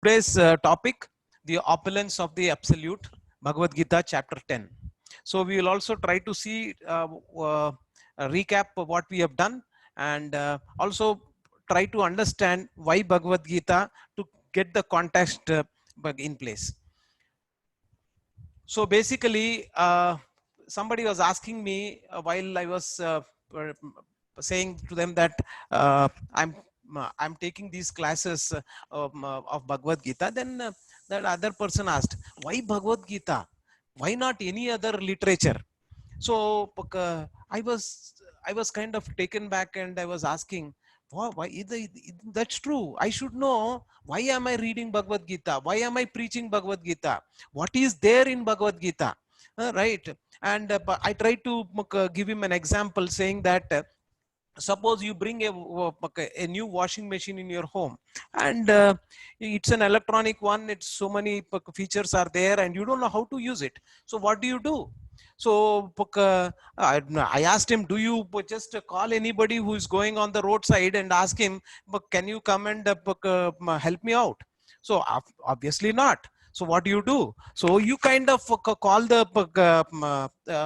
Today's topic, the opulence of the absolute, Bhagavad Gita chapter 10. So we will also try to see a recap of what we have done, and also try to understand why Bhagavad Gita, to get the context in place. So basically, somebody was asking me while I was saying to them that I'm taking these classes of Bhagavad Gita. Then that other person asked, why Bhagavad Gita? Why not any other literature? So I was kind of taken back, and I was asking, why that's true. I should know, why am I reading Bhagavad Gita? Why am I preaching Bhagavad Gita? What is there in Bhagavad Gita? Right? And but I tried to give him an example, saying that suppose you bring a new washing machine in your home, and it's an electronic one. It's so many features are there, and you don't know how to use it. So what do? So I asked him, do you just call anybody who is going on the roadside and ask him, can you come and help me out? So obviously not. So what do? So you kind of call the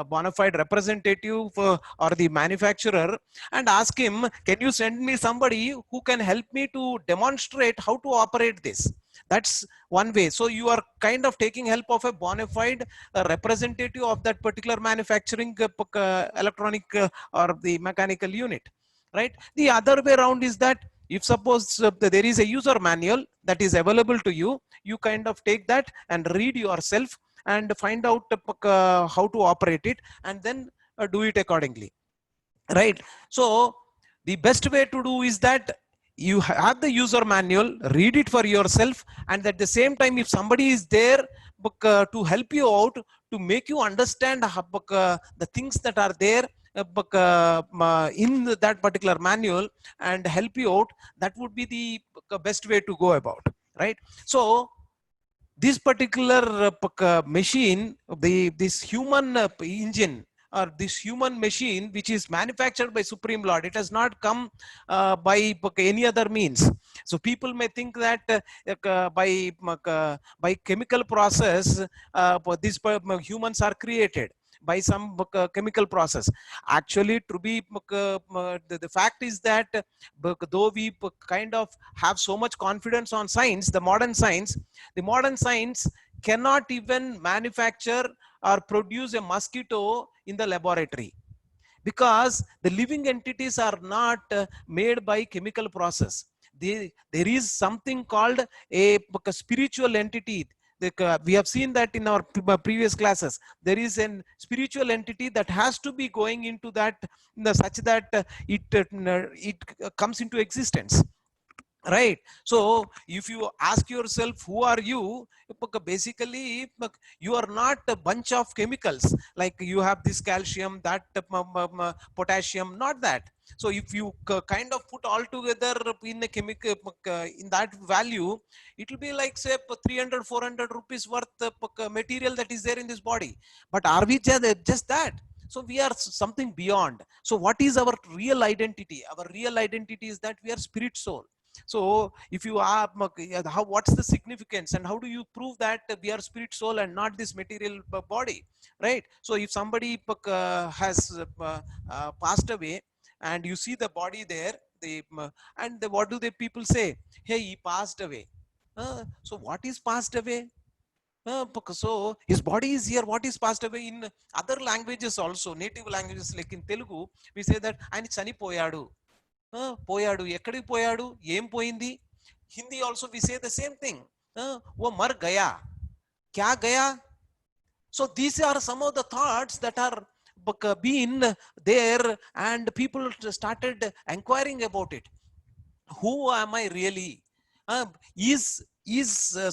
bona fide representative or the manufacturer and ask him, can you send me somebody who can help me to demonstrate how to operate this? That's one way. So you are kind of taking help of a bona fide representative of that particular manufacturing electronic or the mechanical unit, right? The other way around is that, if suppose there is a user manual that is available to you, you kind of take that and read yourself and find out how to operate it, and then do it accordingly, right? So the best way to do is that you have the user manual, read it for yourself, and at the same time, if somebody is there to help you out, to make you understand the things that are there in that particular manual and help you out, that would be the best way to go about, right? So this particular machine, this human engine, or this human machine, which is manufactured by Supreme Lord, it has not come by any other means. So people may think that by chemical process, these humans are created by some chemical process. Actually, to be the fact is that though we kind of have so much confidence on science, the modern science cannot even manufacture or produce a mosquito in the laboratory, because the living entities are not made by chemical process. There is something called a spiritual entity. We have seen that in our previous classes. There is a spiritual entity that has to be going into that, such that it comes into existence, right? So if you ask yourself, who are you? Basically, you are not a bunch of chemicals, like you have this calcium, that potassium, not that. So if you kind of put all together in a chemical, in that value, it will be like, say, 300-400 rupees worth material that is there in this body. But are we just that? So we are something beyond. So what is our real identity? Our real identity is that we are spirit soul. So if you are, what's the significance, and how do you prove that we are spirit soul and not this material body, right? So if somebody has passed away, and you see the body there, what do the people say? Hey, he passed away. So what is passed away? So his body is here. What is passed away? In other languages also, native languages like in Telugu, we say that ఆయన చనిపోయాడు. పోయాడు, ఎక్కడికి పోయాడు, ఏం పోయింది? Hindi also we say the same thing. वो मर गया, क्या गया? So these are some of the thoughts that are been there, and people started inquiring about it. Who am I really? Is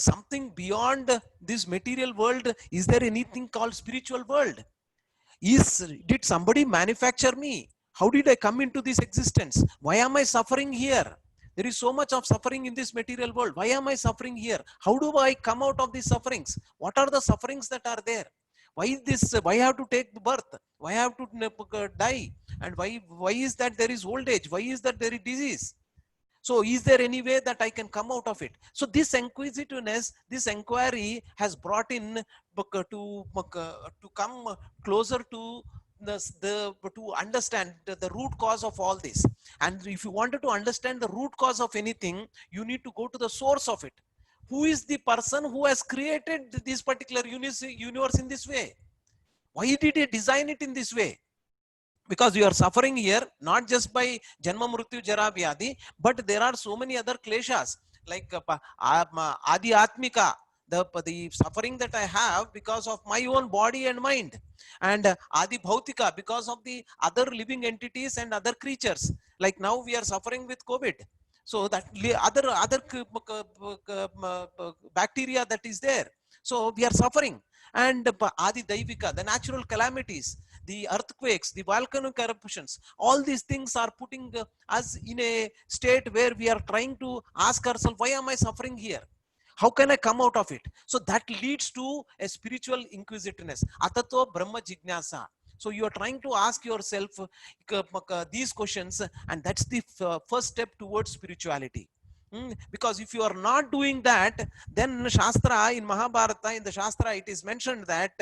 something beyond this material world? Is there anything called spiritual world? Did somebody manufacture me? How did I come into this existence? Why am I suffering here? There is so much of suffering in this material world. Why am I suffering here? How do I come out of these sufferings? What are the sufferings that are there? Why is this? Why I have to take birth? Why I have to die? And why is that there is old age? Why is that there is disease? So is there any way that I can come out of it? So this inquisitiveness, this inquiry has brought in to come closer to to understand the root cause of all this. And if you wanted to understand the root cause of anything, you need to go to the source of it. Who is the person who has created this particular universe in this way? Why did he design it in this way? Because you are suffering here not just by janma mrityu jara vyadi, but there are so many other kleshas like adi atmika, the suffering that I have because of my own body and mind, and adi bhautika, because of the other living entities and other creatures. Like now we are suffering with COVID, so that other bacteria that is there, so we are suffering. And adi daivika, the natural calamities, the earthquakes, the volcanic eruptions, all these things are putting us in a state where we are trying to ask ourselves, why am I suffering here? How can I come out of it? So that leads to a spiritual inquisitiveness. Atato Brahma Jignasa. So you are trying to ask yourself these questions, and that's the first step towards spirituality. Because if you are not doing that, then Shastra, in Mahabharata, in the Shastra, it is mentioned that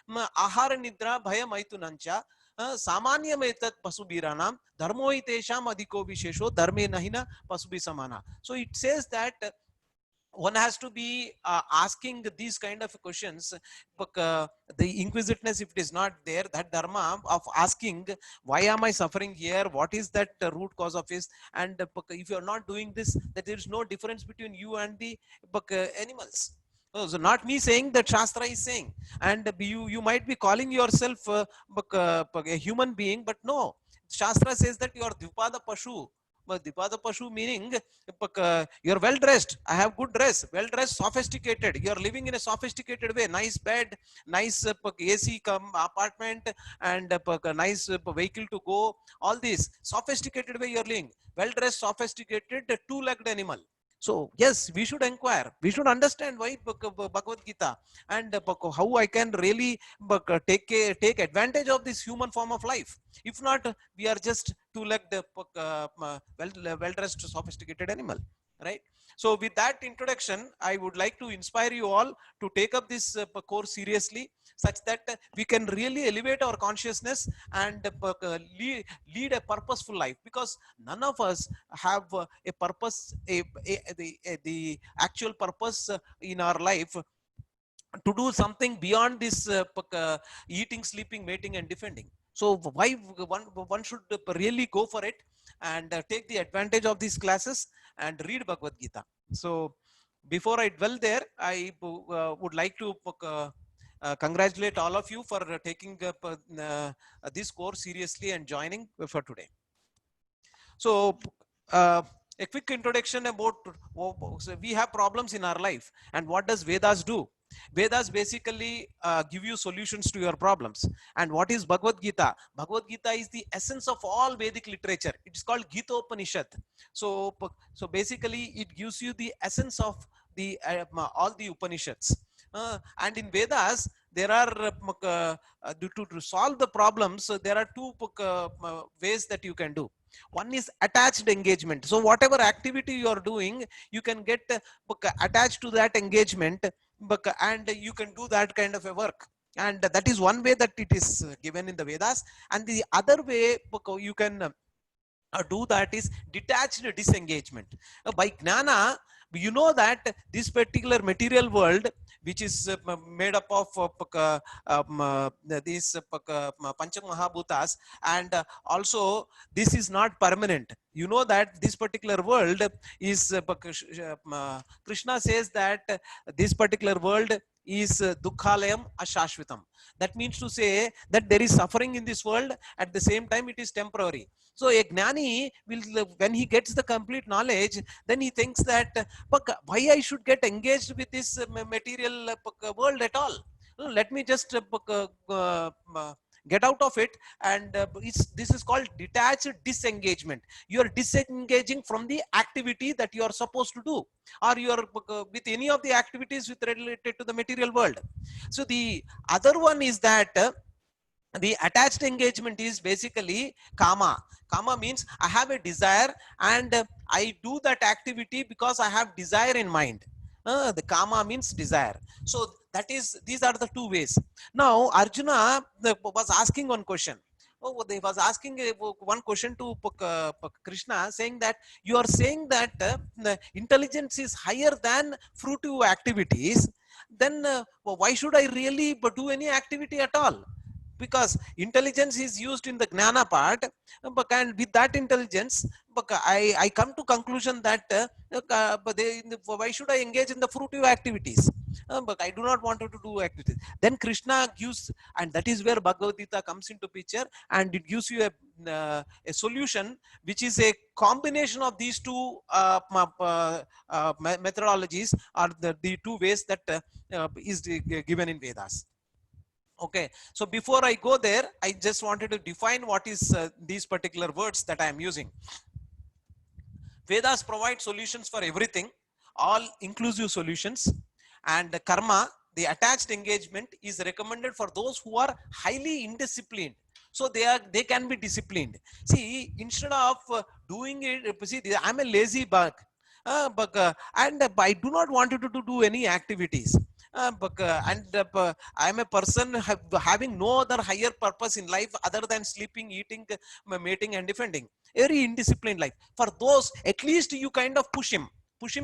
Ahara Nidra Bhaya Maitunancha Samanyam Etat Pasubiranam Dharmo Itesham Adhiko Vishesho Dharme Nahina Pasubi Samana. So it says that one has to be asking these kind of questions. The inquisitiveness, if it is not there, that dharma of asking, why am I suffering here, what is that root cause of this, and if you are not doing this, that there is no difference between you and the animals. So not me saying, that Shastra is saying. And you might be calling yourself a human being, but no, Shastra says that you are Dvipada Pashu. But Dipada Pashu meaning you're well dressed. I have good dress, well dressed, sophisticated. You're living in a sophisticated way. Nice bed, nice AC apartment, and nice vehicle to go. All these sophisticated way you're living. Well dressed, sophisticated, two-legged animal. So yes, we should inquire. We should understand why Bhagavad Gita, and how I can really take advantage of this human form of life. If not, we are just two-legged, well-dressed, sophisticated animal, right? So with that introduction, I would like to inspire you all to take up this course seriously, such that we can really elevate our consciousness and lead a purposeful life, because none of us have a purpose, the actual purpose in our life to do something beyond this eating, sleeping, mating, and defending. So why one should really go for it and take the advantage of these classes and read Bhagavad Gita. So before I dwell there, I would like to congratulate all of you for taking this course seriously and joining for today. So a quick introduction about, so we have problems in our life, and what does Vedas do? Vedas basically give you solutions to your problems. And what is Bhagavad Gita? Bhagavad Gita is the essence of all Vedic literature. It's called Gita Upanishad. So basically it gives you the essence of the all the Upanishads. And in Vedas, there are to solve the problems, there are two ways that you can do. One is attached engagement. So whatever activity you are doing, you can get attached to that engagement, and you can do that kind of a work. And that is one way that it is given in the Vedas. And the other way you can do that is detached disengagement. By Gnana, you know that this particular material world, which is made up of these Pancha Mahabhutas, and also this is not permanent. You know that this particular world is, Krishna says that this particular world is Dukhalayam Ashashvitam. That means to say that there is suffering in this world, at the same time it is temporary. So a Gnani will, when he gets the complete knowledge, then he thinks that why I should get engaged with this material world at all? Let me just get out of it. And this is called detached disengagement. You are disengaging from the activity that you are supposed to do, or you are with any of the activities with related to the material world. So the other one is that The attached engagement is basically kama. Kama means I have a desire and I do that activity because I have desire in mind. The kama means desire. So that is, these are the two ways. Now Arjuna was asking one question. Oh, they was asking one question to Krishna, saying that you are saying that the intelligence is higher than fruitive activities. Then why should I really do any activity at all? Because intelligence is used in the gnana part, but and with that intelligence, but I come to conclusion that why should I engage in the fruitive activities? But I do not want to do activities. Then Krishna gives, and that is where Bhagavad Gita comes into picture, and it gives you a solution which is a combination of these two methodologies, or the two ways that is given in Vedas. Okay, so before I go there, I just wanted to define what is these particular words that I am using. Vedas provide solutions for everything, all inclusive solutions, and karma, the attached engagement, is recommended for those who are highly indisciplined. So they can be disciplined. See, instead of doing it, see, I'm a lazy bug, and I do not want to do any activities. I'm a person having no other higher purpose in life other than sleeping, eating, mating, and defending. Very indisciplined life. For those, at least you kind of push him,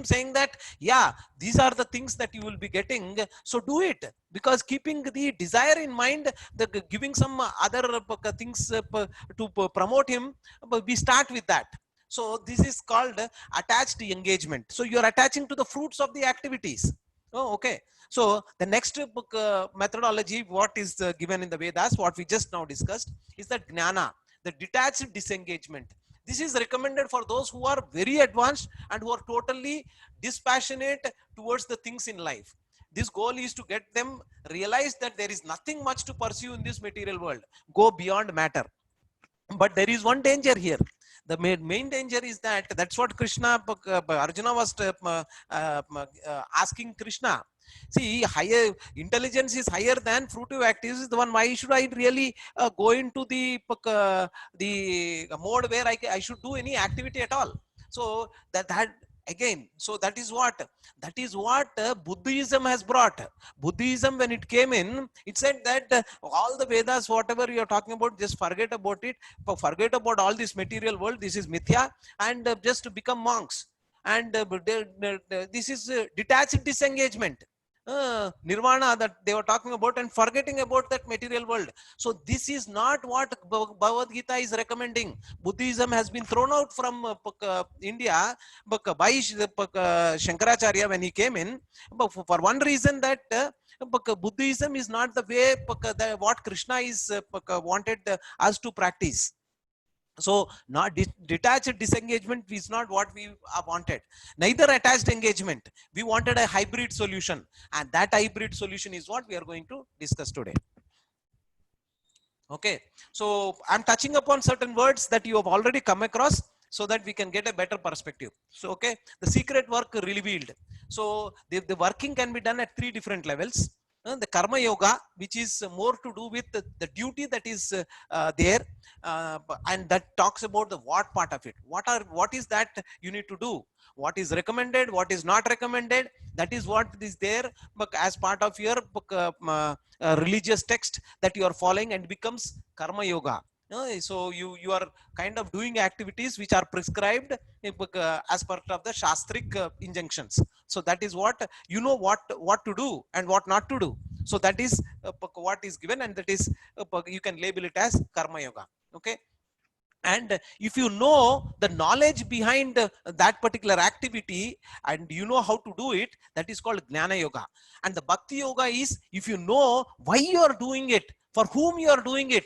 saying that, yeah, these are the things that you will be getting, so do it. Because keeping the desire in mind, the giving some other things to promote him, we start with that. So this is called attached engagement. So you are attaching to the fruits of the activities. Oh, okay. So the next methodology, what is given in the Vedas, what we just now discussed, is the gnana, the detached disengagement. This is recommended for those who are very advanced and who are totally dispassionate towards the things in life. This goal is to get them realize that there is nothing much to pursue in this material world. Go beyond matter. But there is one danger here. The main danger is that, that's what Krishna, Arjuna was asking Krishna. See, higher intelligence is higher than fruitive activities, is the one. Why should I really go into the mode where I should do any activity at all? So that again, so that is what Buddhism has brought. Buddhism, when it came in, it said that all the Vedas, whatever you are talking about, just forget about it. Forget about all this material world. This is mithya, and just to become monks. And this is detached disengagement. Nirvana that they were talking about, and forgetting about that material world. So this is not what Bhagavad Gita is recommending. Buddhism has been thrown out from India by Shankaracharya when he came in, but for one reason, that Buddhism is not the way what Krishna is wanted us to practice. So not detached disengagement is not what we wanted, neither attached engagement. We wanted a hybrid solution, and that hybrid solution is what we are going to discuss today. Okay, so I'm touching upon certain words that you have already come across, so that we can get a better perspective. So okay, the secret work revealed. So the working can be done at three different levels. The karma yoga, which is more to do with the duty that is there, and that talks about the what part of it. What is that you need to do? What is recommended? What is not recommended? That is what is there, but as part of your religious text that you are following, and becomes karma yoga. So you are kind of doing activities which are prescribed as part of the shastric injunctions. So that is what you know, what to do and what not to do. So that is what is given, and that is you can label it as karma yoga. Okay, and if you know the knowledge behind that particular activity, and you know how to do it, that is called gnana yoga. And the bhakti yoga is, if you know why you are doing it, for whom you are doing it,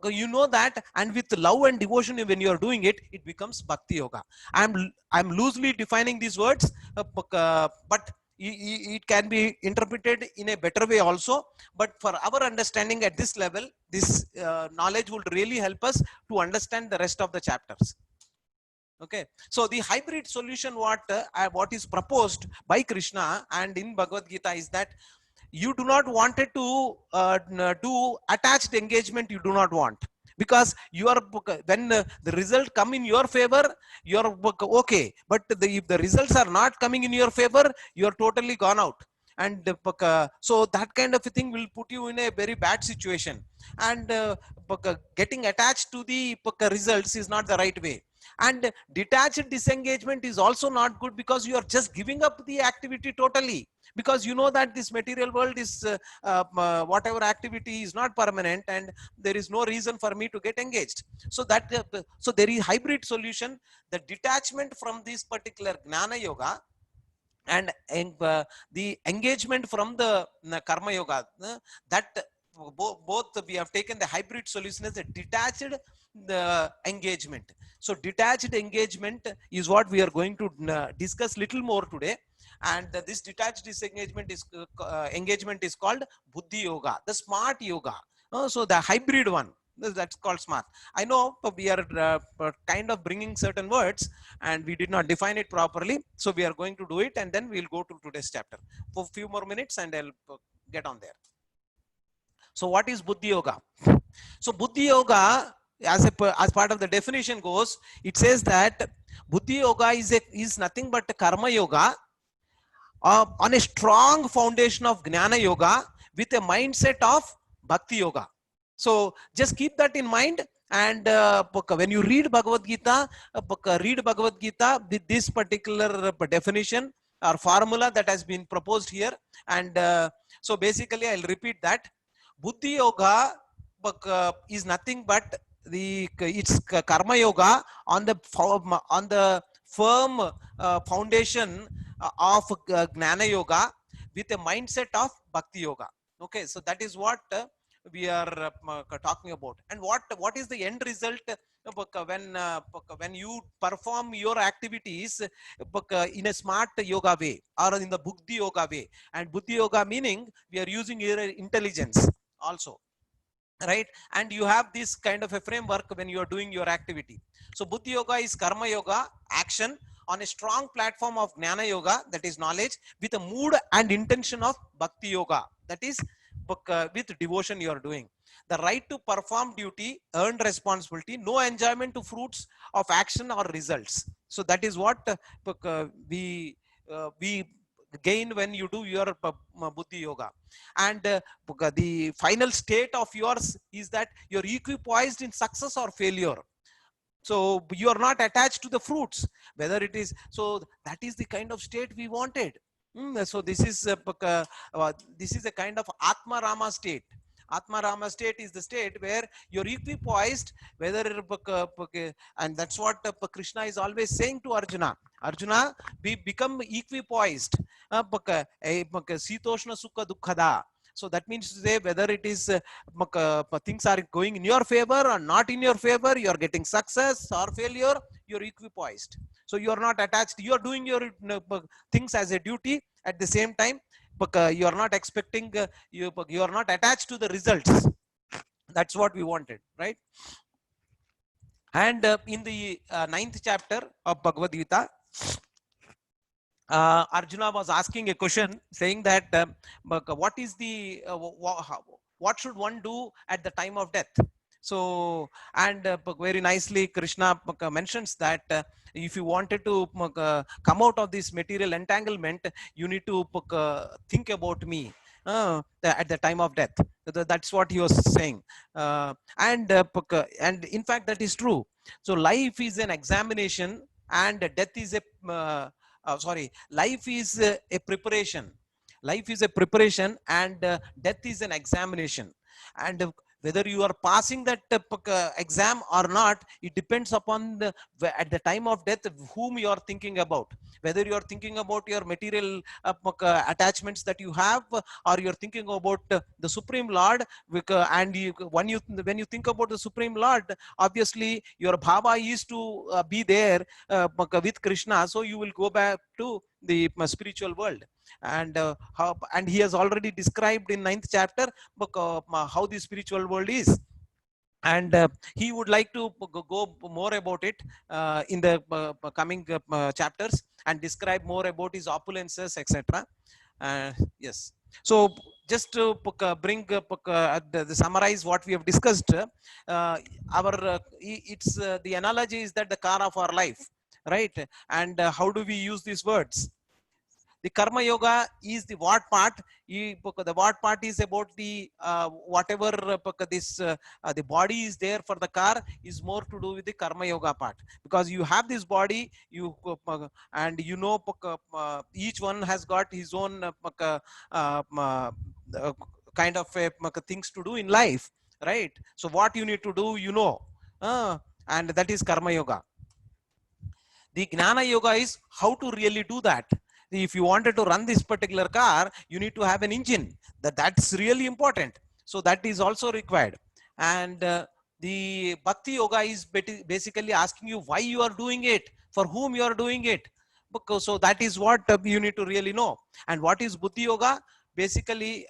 you know that, and with love and devotion when you are doing it, it becomes bhakti yoga. I'm loosely defining these words, but it can be interpreted in a better way also. But for our understanding at this level, this knowledge would really help us to understand the rest of the chapters. Okay, so the hybrid solution, what is proposed by Krishna and in Bhagavad Gita, is that you do not wanted to do attached engagement. You do not want, because you are when the result come in your favor, you're okay. But if the results are not coming in your favor, you are totally gone out. And so that kind of a thing will put you in a very bad situation. And getting attached to the results is not the right way. And detached disengagement is also not good, because you are just giving up the activity totally, because you know that this material world is whatever activity is not permanent, and there is no reason for me to get engaged. So that so there is hybrid solution, the detachment from this particular Gnana Yoga, and the engagement from the Karma Yoga. That both we have taken the hybrid solution as a detached the engagement. So detached engagement is what we are going to discuss little more today. And this detached disengagement is engagement is called Buddhi Yoga, the smart yoga. So the hybrid one, that's called smart. I know we are kind of bringing certain words and we did not define it properly. So we are going to do it, and then we'll go to today's chapter for a few more minutes, and I'll get on there. So what is Buddhi Yoga? So Buddhi Yoga, as part of the definition goes, it says that Buddhi Yoga is nothing but Karma Yoga on a strong foundation of Gnana Yoga with a mindset of Bhakti Yoga. So just keep that in mind. And when you read Bhagavad Gita, read Bhagavad Gita with this particular definition or formula that has been proposed here. And so basically, I'll repeat that. Buddhi Yoga is nothing but it's Karma Yoga on the firm foundation of Gnana Yoga with a mindset of Bhakti Yoga. Okay, so that is what we are talking about. And what is the end result when you perform your activities in a smart yoga way or in the Buddhi Yoga way? And Buddhi Yoga meaning we are using your intelligence also, right? And you have this kind of a framework when you are doing your activity. So Buddhi Yoga is Karma Yoga, action on a strong platform of Gnana Yoga, that is knowledge, with a mood and intention of Bhakti Yoga, that is with devotion you are doing. The right to perform duty, earned responsibility, no enjoyment to fruits of action or results. So that is what we gain when you do your Buddhi Yoga. And the final state of yours is that you're equipoised in success or failure. So you are not attached to the fruits, whether it is. So that is the kind of state we wanted. So this is a kind of Atma Rama state. Atma Rama state is the state where you're equipoised, whether and that's what Krishna is always saying to Arjuna. Arjuna, we become equipoised. Sitoshna Sukha Dukkada. So that means to say whether it is things are going in your favor or not in your favor, you are getting success or failure, you're equipoised. So you are not attached. You are doing your things as a duty at the same time. You are not expecting. You are not attached to the results. That's what we wanted, right? And in the 9th chapter of Bhagavad Gita, Arjuna was asking a question saying that what is the what should one do at the time of death? So, and very nicely Krishna mentions that if you wanted to come out of this material entanglement, you need to think about me at the time of death. That's what he was saying. And in fact that is true. So life is an examination and death is a life is a preparation. Life is a preparation, and death is an examination. And whether you are passing that exam or not, it depends upon at the time of death whom you are thinking about. Whether you are thinking about your material attachments that you have, or you are thinking about the Supreme Lord. And when you think about the Supreme Lord, obviously your bhava is to be there with Krishna. So you will go back to the spiritual world. And and he has already described in 9th chapter how the spiritual world is. And he would like to go more about it in the coming chapters, and describe more about his opulences, etc. Yes. So just to bring summarize what we have discussed. Our it's the analogy is that the car of our life, right? And how do we use these words? The karma yoga is the what part. The what part is about the whatever the body is there for the car is more to do with the karma yoga part, because you have this body, you and you know each one has got his own uh, uh, kind of things to do in life, right? So what you need to do, you know, uh, and that is karma yoga. The Gnana Yoga is how to really do that. If you wanted to run this particular car, you need to have an engine. That's really important. So that is also required. And the Bhakti Yoga is basically asking you why you are doing it, for whom you are doing it. Because, so that is what you need to really know. And what is Buddhi Yoga? Basically,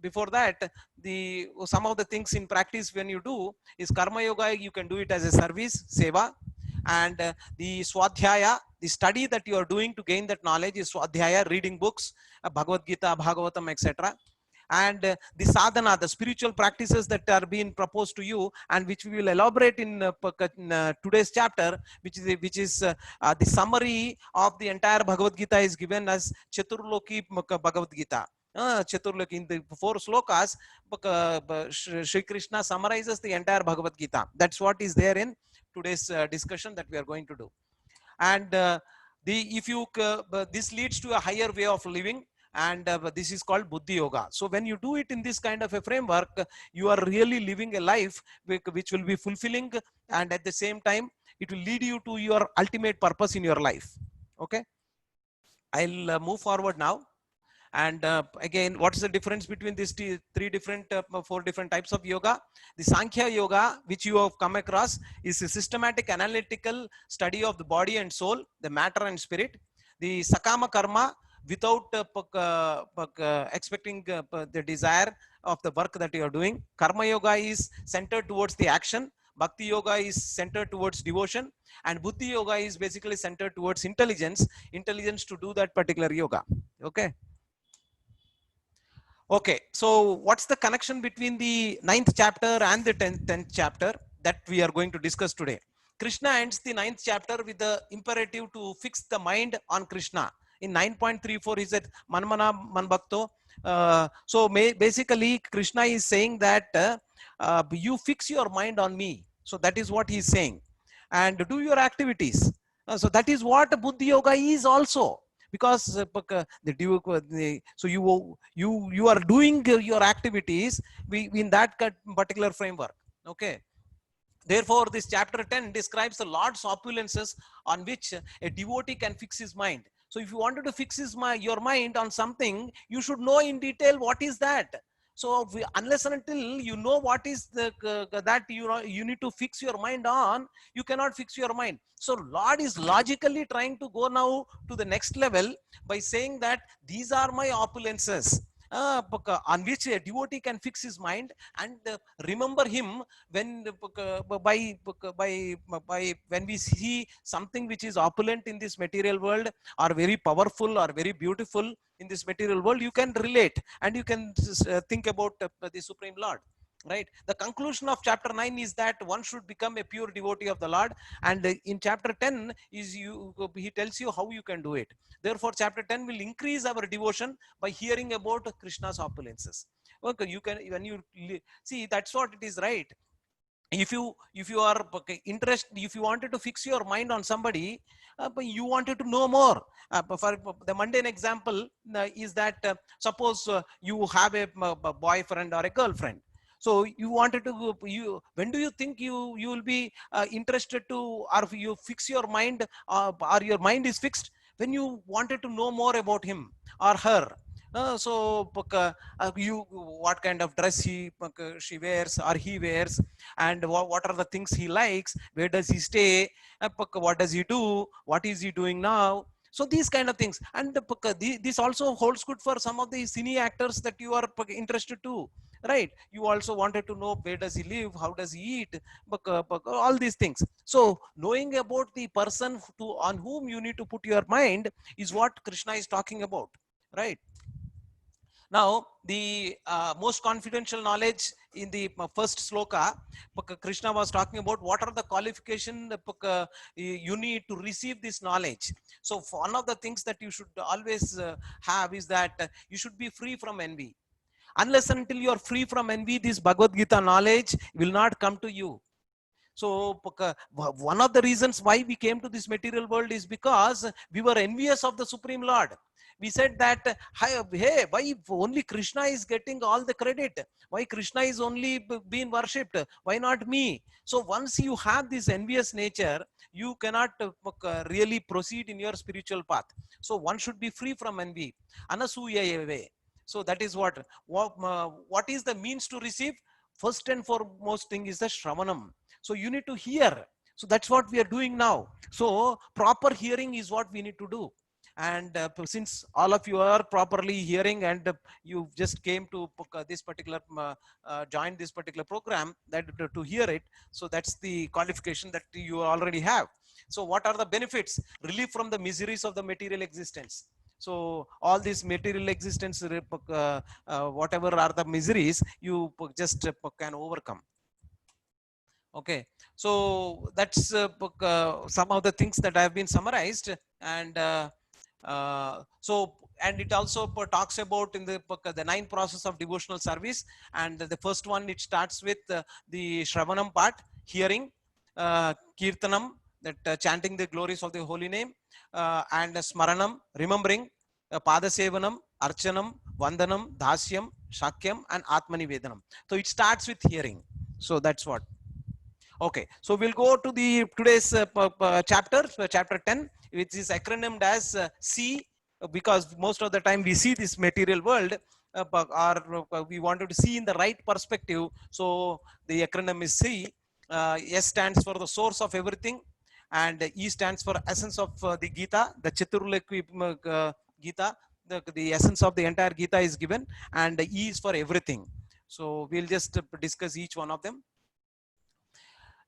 before that, the some of the things in practice when you do is Karma Yoga. You can do it as a service, seva, and the swadhyaya, the study that you are doing to gain that knowledge is swadhyaya, reading books, Bhagavad Gita, Bhagavatam, etc. And the sadhana, the spiritual practices that are being proposed to you, and which we will elaborate in today's chapter, which is the summary of the entire Bhagavad Gita is given as Chaturloki Bhagavad Gita. Chaturloki, in the 4 slokas, Shri Krishna summarizes the entire Bhagavad Gita. That's what is there in today's discussion that we are going to do. And this leads to a higher way of living, and this is called Buddhi Yoga. So when you do it in this kind of a framework, you are really living a life which will be fulfilling, and at the same time it will lead you to your ultimate purpose in your life. Okay, I'll move forward now. And again, what's the difference between these 4 different types of yoga? The Sankhya Yoga, which you have come across, is a systematic analytical study of the body and soul, the matter and spirit. The Sakama Karma, without expecting the desire of the work that you are doing. Karma Yoga is centered towards the action. Bhakti Yoga is centered towards devotion. And Buddhi Yoga is basically centered towards intelligence to do that particular yoga. Okay. Okay, so what's the connection between the 9th chapter and the 10th chapter that we are going to discuss today? Krishna ends the 9th chapter with the imperative to fix the mind on Krishna. In 9.34, he said, Manmana Manbhakto. So basically, Krishna is saying that you fix your mind on me. So that is what he is saying. And do your activities. So that is what Buddhi Yoga is also. Because so you are doing your activities in that particular framework. Okay, therefore this chapter 10 describes the Lord's opulences on which a devotee can fix his mind. So if you wanted to fix your mind on something, you should know in detail what is that. So unless and until you know what is that you need to fix your mind on, you cannot fix your mind. So Lord is logically trying to go now to the next level by saying that these are my opulences, on which a devotee can fix his mind and remember him when by when we see something which is opulent in this material world, or very powerful or very beautiful in this material world, you can relate and you can think about the Supreme Lord. Right. The conclusion of chapter 9 is that one should become a pure devotee of the Lord, and in chapter 10 he tells you how you can do it. Therefore, chapter 10 will increase our devotion by hearing about Krishna's opulences. Okay, you can, when you see, that's what it is, right? If you are interested, if you wanted to fix your mind on somebody, but you wanted to know more, for the mundane example is that suppose you have a boyfriend or a girlfriend. So you wanted to when do you think you will be interested to, or you fix your mind, or your mind is fixed when you wanted to know more about him or her. So you, what kind of dress she wears or he wears, and what are the things he likes, where does he stay, what does he do, what is he doing now. So these kind of things, and this also holds good for some of the cine actors that you are interested to, right? You also wanted to know where does he live, how does he eat, all these things. So knowing about the person on whom you need to put your mind is what Krishna is talking about, right? Now, the most confidential knowledge in the first sloka, Krishna was talking about what are the qualification you need to receive this knowledge. So, one of the things that you should always have is that you should be free from envy. Unless until you are free from envy, this Bhagavad Gita knowledge will not come to you. So one of the reasons why we came to this material world is because we were envious of the Supreme Lord. We said that, hey, why only Krishna is getting all the credit? Why Krishna is only being worshipped? Why not me? So once you have this envious nature, you cannot really proceed in your spiritual path. So one should be free from envy. Anasuya way. So that is what is the means to receive? First and foremost thing is the Shravanam. So you need to hear. So that's what we are doing now. So proper hearing is what we need to do. And since all of you are properly hearing and you just came to this particular, join this particular program, that to hear it. So that's the qualification that you already have. So what are the benefits? Relief from the miseries of the material existence. So all these material existence, whatever are the miseries, you just can overcome. Okay, so that's some of the things that have been summarized, and and it also talks about in the 9 process of devotional service, and the first one, it starts with the Shravanam part, hearing, Kirtanam, that chanting the glories of the holy name, and Smaranam, remembering, Padasevanam, Archanam, Vandanam, Dasyam, Shakyam, and Atmani Vedanam. So it starts with hearing. So that's what. Okay, so we'll go to the today's chapter, chapter 10, which is acronymed as C, because most of the time we see this material world, or we wanted to see in the right perspective. So the acronym is C. S stands for the source of everything, and E stands for essence of the Gita, the Chaturulaki Gita. The essence of the entire Gita is given, and E is for everything. So we'll just discuss each one of them.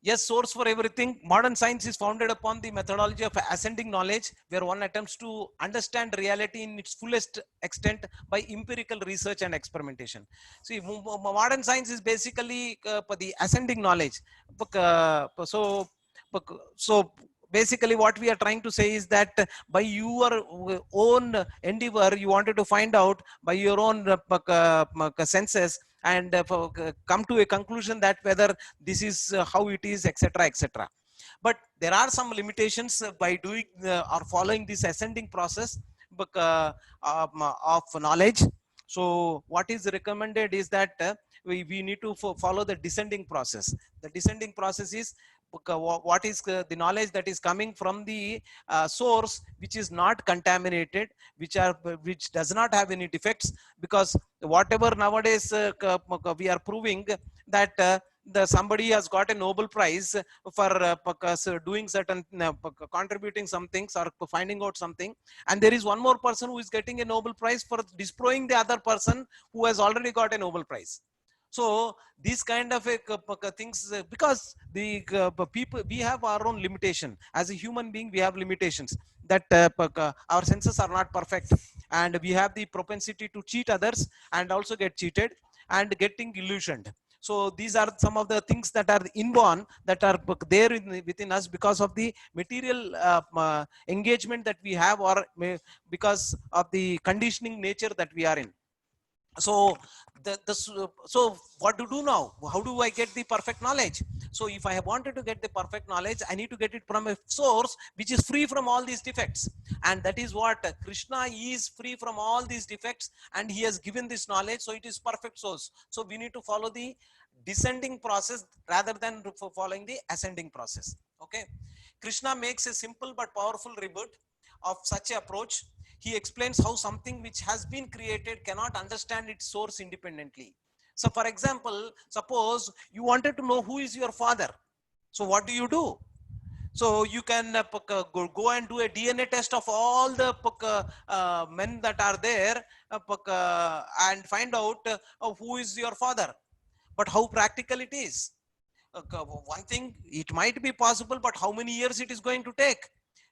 Yes, source for everything. Modern science is founded upon the methodology of ascending knowledge, where one attempts to understand reality in its fullest extent by empirical research and experimentation. See, modern science is basically the ascending knowledge. So, so basically what we are trying to say is that by your own endeavor, you wanted to find out by your own senses, and come to a conclusion that whether this is how it is, etc., etc. But there are some limitations by doing or following this ascending process of knowledge. So what is recommended is that we need to follow the descending process. The descending process is what is the knowledge that is coming from the source, which is not contaminated, which does not have any defects, because whatever nowadays we are proving that somebody has got a Nobel Prize for doing certain contributing some things or finding out something, and there is one more person who is getting a Nobel Prize for destroying the other person who has already got a Nobel Prize. So these kind of things, because the people, we have our own limitation as a human being. We have limitations that our senses are not perfect, and we have the propensity to cheat others and also get cheated and getting illusioned. So these are some of the things that are inborn, that are there within us because of the material engagement that we have, or because of the conditioning nature that we are in. So so what to do now? How do I get the perfect knowledge? So if I have wanted to get the perfect knowledge, I need to get it from a source which is free from all these defects, and that is what Krishna is, free from all these defects, and he has given this knowledge, so it is perfect source. So we need to follow the descending process rather than following the ascending process. Okay, Krishna makes a simple but powerful rebut of such an approach. He explains how something which has been created cannot understand its source independently. So for example, suppose you wanted to know who is your father. So what do? So you can go and do a DNA test of all the men that are there, and find out who is your father. But how practical it is? One thing, it might be possible, but how many years it is going to take?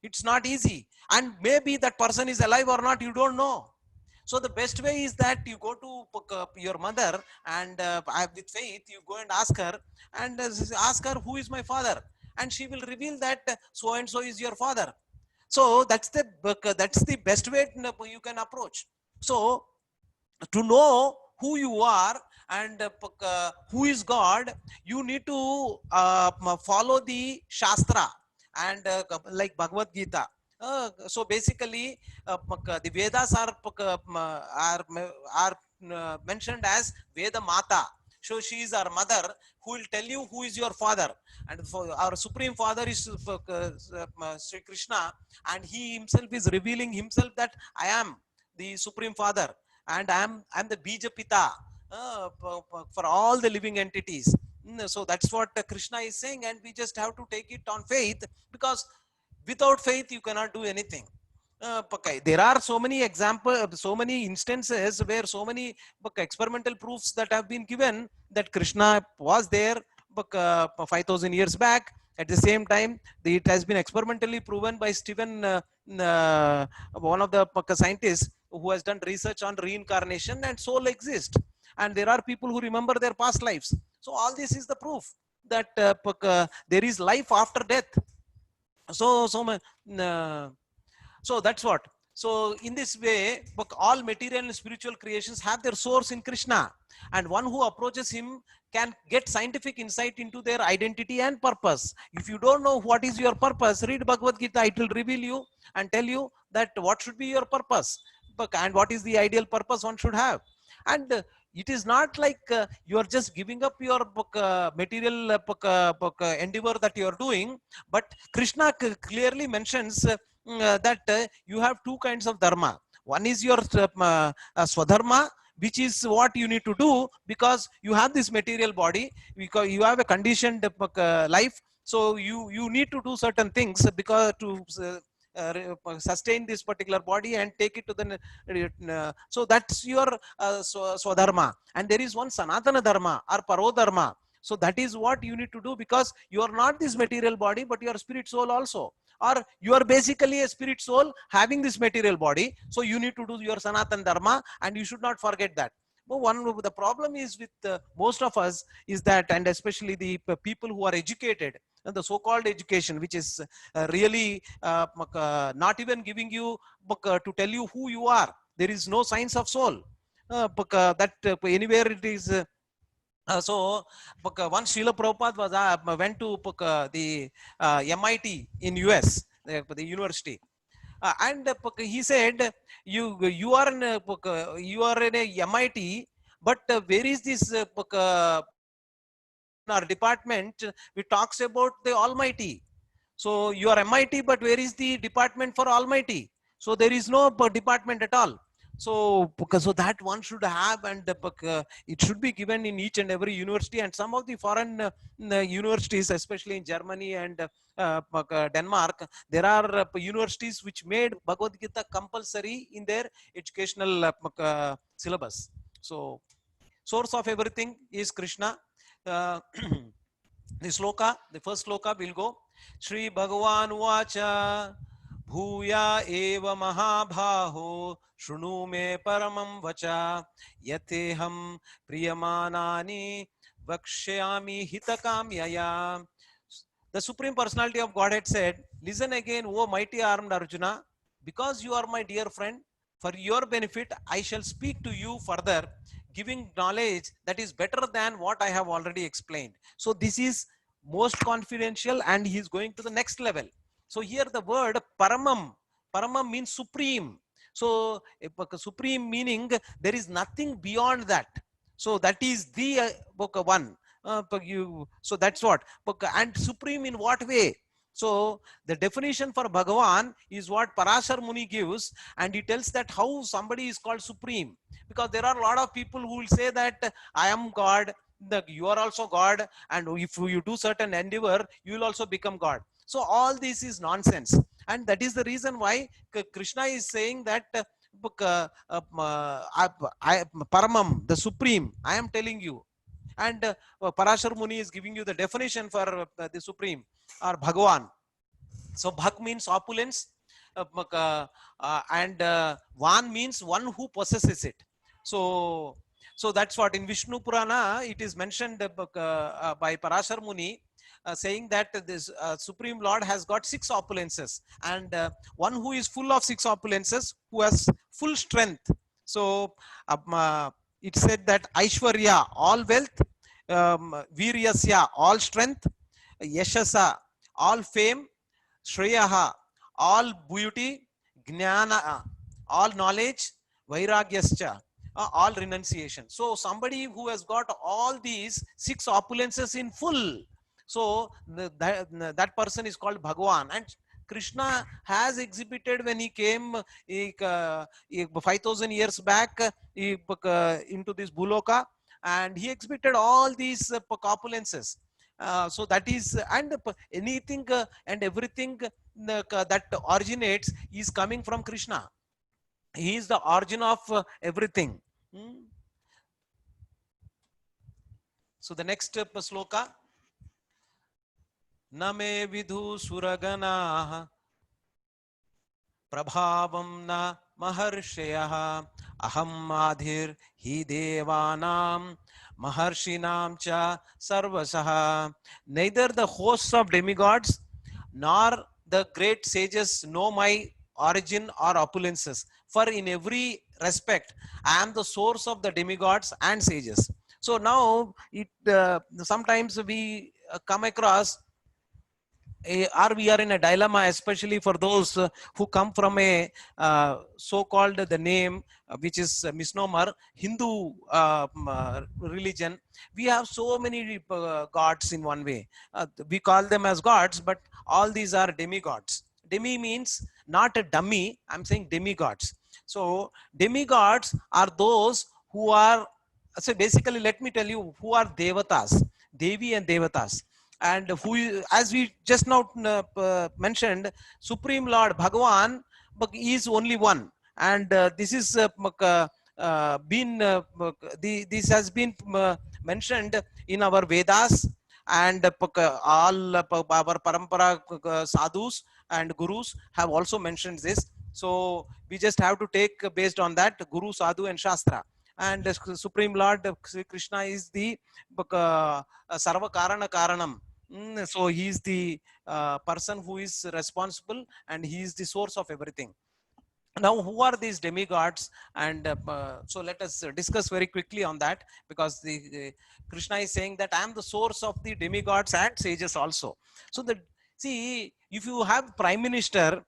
It's not easy. And maybe that person is alive or not, you don't know. So the best way is that you go to your mother and with faith you go and ask her, and ask her who is my father, and she will reveal that so and so is your father. So that's the best way you can approach. So to know who you are and who is God, you need to follow the Shastra and like Bhagavad Gita. So basically, the Vedas are mentioned as Veda Mata. So she is our mother who will tell you who is your father. And for our Supreme Father is Sri Krishna, and he himself is revealing himself that I am the Supreme Father, and I'm the Bija Pita for all the living entities. So that's what Krishna is saying, and we just have to take it on faith, because without faith you cannot do anything. Okay, there are so many examples, so many instances where so many experimental proofs that have been given that Krishna was there 5,000 years back. At the same time, it has been experimentally proven by Stephen, one of the scientists who has done research on reincarnation, and soul exists. And there are people who remember their past lives. So all this is the proof that there is life after death. So so that's what. So in this way, all material and spiritual creations have their source in Krishna, and one who approaches him can get scientific insight into their identity and purpose. If you don't know what is your purpose, read Bhagavad Gita. It will reveal you and tell you that what should be your purpose, and what is the ideal purpose one should have. And it is not like you are just giving up your material endeavor that you are doing, but Krishna clearly mentions that you have two kinds of dharma. One is your swadharma, which is what you need to do because you have this material body, because you have a conditioned life. So you need to do certain things because to sustain this particular body and take it to the so that's your swadharma. And there is one sanatana dharma or parodharma. So that is what you need to do, because you are not this material body, but you are spirit soul also, or you are basically a spirit soul having this material body. So you need to do your sanatan dharma, and you should not forget that. But one of the problem is with most of us is that, and especially the people who are educated, and the so-called education, which is really not even giving you to tell you who you are. There is no science of soul that anywhere it is. So once Srila Prabhupada was went to the MIT in US, the university, and he said, you are in you are in a MIT, but where is this in our department we talks about the Almighty. So you are MIT, but where is the department for Almighty? So there is no department at all. So because so that one should have, and it should be given in each and every university. And some of the foreign universities, especially in Germany and Denmark, there are universities which made Bhagavad Gita compulsory in their educational syllabus. So source of everything is Krishna. The sloka, the first sloka will go. Shri Bhagavan Vacha Bhuya Eva Mahabhaho Shunu Me Paramam Vacha Yateham Priyamanani Vakshyami Hitakamyaya. The Supreme Personality of Godhead said, listen again, O mighty armed Arjuna, because you are my dear friend, for your benefit, I shall speak to you further, giving knowledge that is better than what I have already explained. So this is most confidential, and he is going to the next level. So here the word paramam, paramam means supreme. So supreme meaning there is nothing beyond that. So that is the one. So that's what. And supreme in what way? So the definition for Bhagavan is what Parashar Muni gives, and he tells that how somebody is called supreme. Because there are a lot of people who will say that I am God, you are also God, and if you do certain endeavor, you will also become God. So all this is nonsense, and that is the reason why Krishna is saying that Paramam, the supreme, I am telling you. And Parashar Muni is giving you the definition for the supreme or Bhagavan. So Bhag means opulence, and Van means one who possesses it. So, so that's what in Vishnu Purana it is mentioned by Parashar Muni, saying that this Supreme Lord has got 6 opulences, and one who is full of 6 opulences, who has full strength. So it said that Aishwarya, all wealth, Viryasya, all strength, Yashasa, all fame, Shreyaha, all beauty, Gnana, all knowledge, Vairagyascha, all renunciation. So somebody who has got all these 6 opulences in full, so that person is called Bhagwan. And Krishna has exhibited when he came 5,000 years back into this Bhuloka, and he exhibited all these opulences. So that is, and anything and everything that originates is coming from Krishna. He is the origin of everything. So the next sloka. Name vidhu suragana prabhavam na maharshayah aham adhir hi devanam maharshinam cha sarvasah. Neither the hosts of demigods nor the great sages know my origin or opulences, for in every respect I am the source of the demigods and sages. So now it sometimes we come across or we are in a dilemma, especially for those who come from a so-called the name which is misnomer Hindu religion. We have so many gods in one way. We call them as gods, but all these are demigods. Demi means not a dummy. I'm saying demigods. So demigods are those who are, so basically let me tell you who are devatas, Devi and devatas. And who, as we just now mentioned, Supreme Lord Bhagavan is only one, and this is been this has been mentioned in our Vedas, and all our parampara sadhus and gurus have also mentioned this. So we just have to take based on that Guru, Sadhu, and Shastra. And Supreme Lord Sri Krishna is the Sarva Karana Karanam. So he is the person who is responsible, and he is the source of everything. Now, who are these demigods? And so let us discuss very quickly on that, because the Krishna is saying that I am the source of the demigods and sages also. So the, see, if you have prime minister,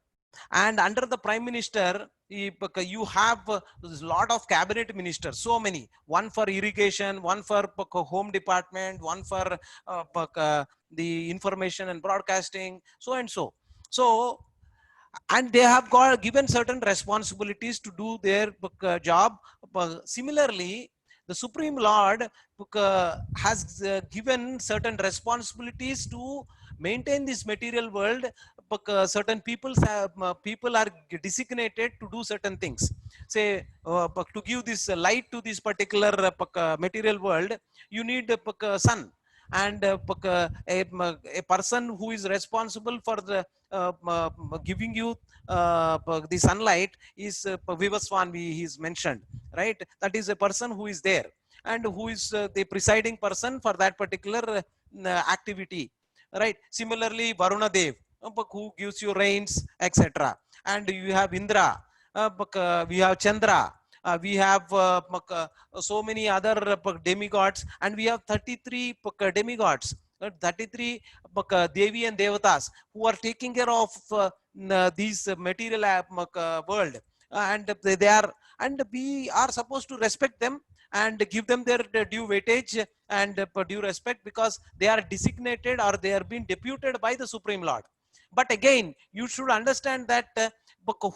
and under the prime minister you have a lot of cabinet ministers, so many, one for irrigation, one for home department, one for the information and broadcasting, so and so. So, and they have got given certain responsibilities to do their job. Similarly, the Supreme Lord has given certain responsibilities to maintain this material world. Certain people are designated to do certain things. Say to give this light to this particular material world, you need sun, and a person who is responsible for the giving you the sunlight is Vivaswan, he is mentioned, right? That is a person who is there, and who is the presiding person for that particular activity, right? Similarly, Varuna Dev, who gives you rains, etc. And you have Indra, we have Chandra, we have so many other demigods, and we have 33 demigods, 33 Devi and Devatas, who are taking care of these material world, and they are, and we are supposed to respect them and give them their due weightage and due respect, because they are designated or they are being deputed by the Supreme Lord. But again, you should understand that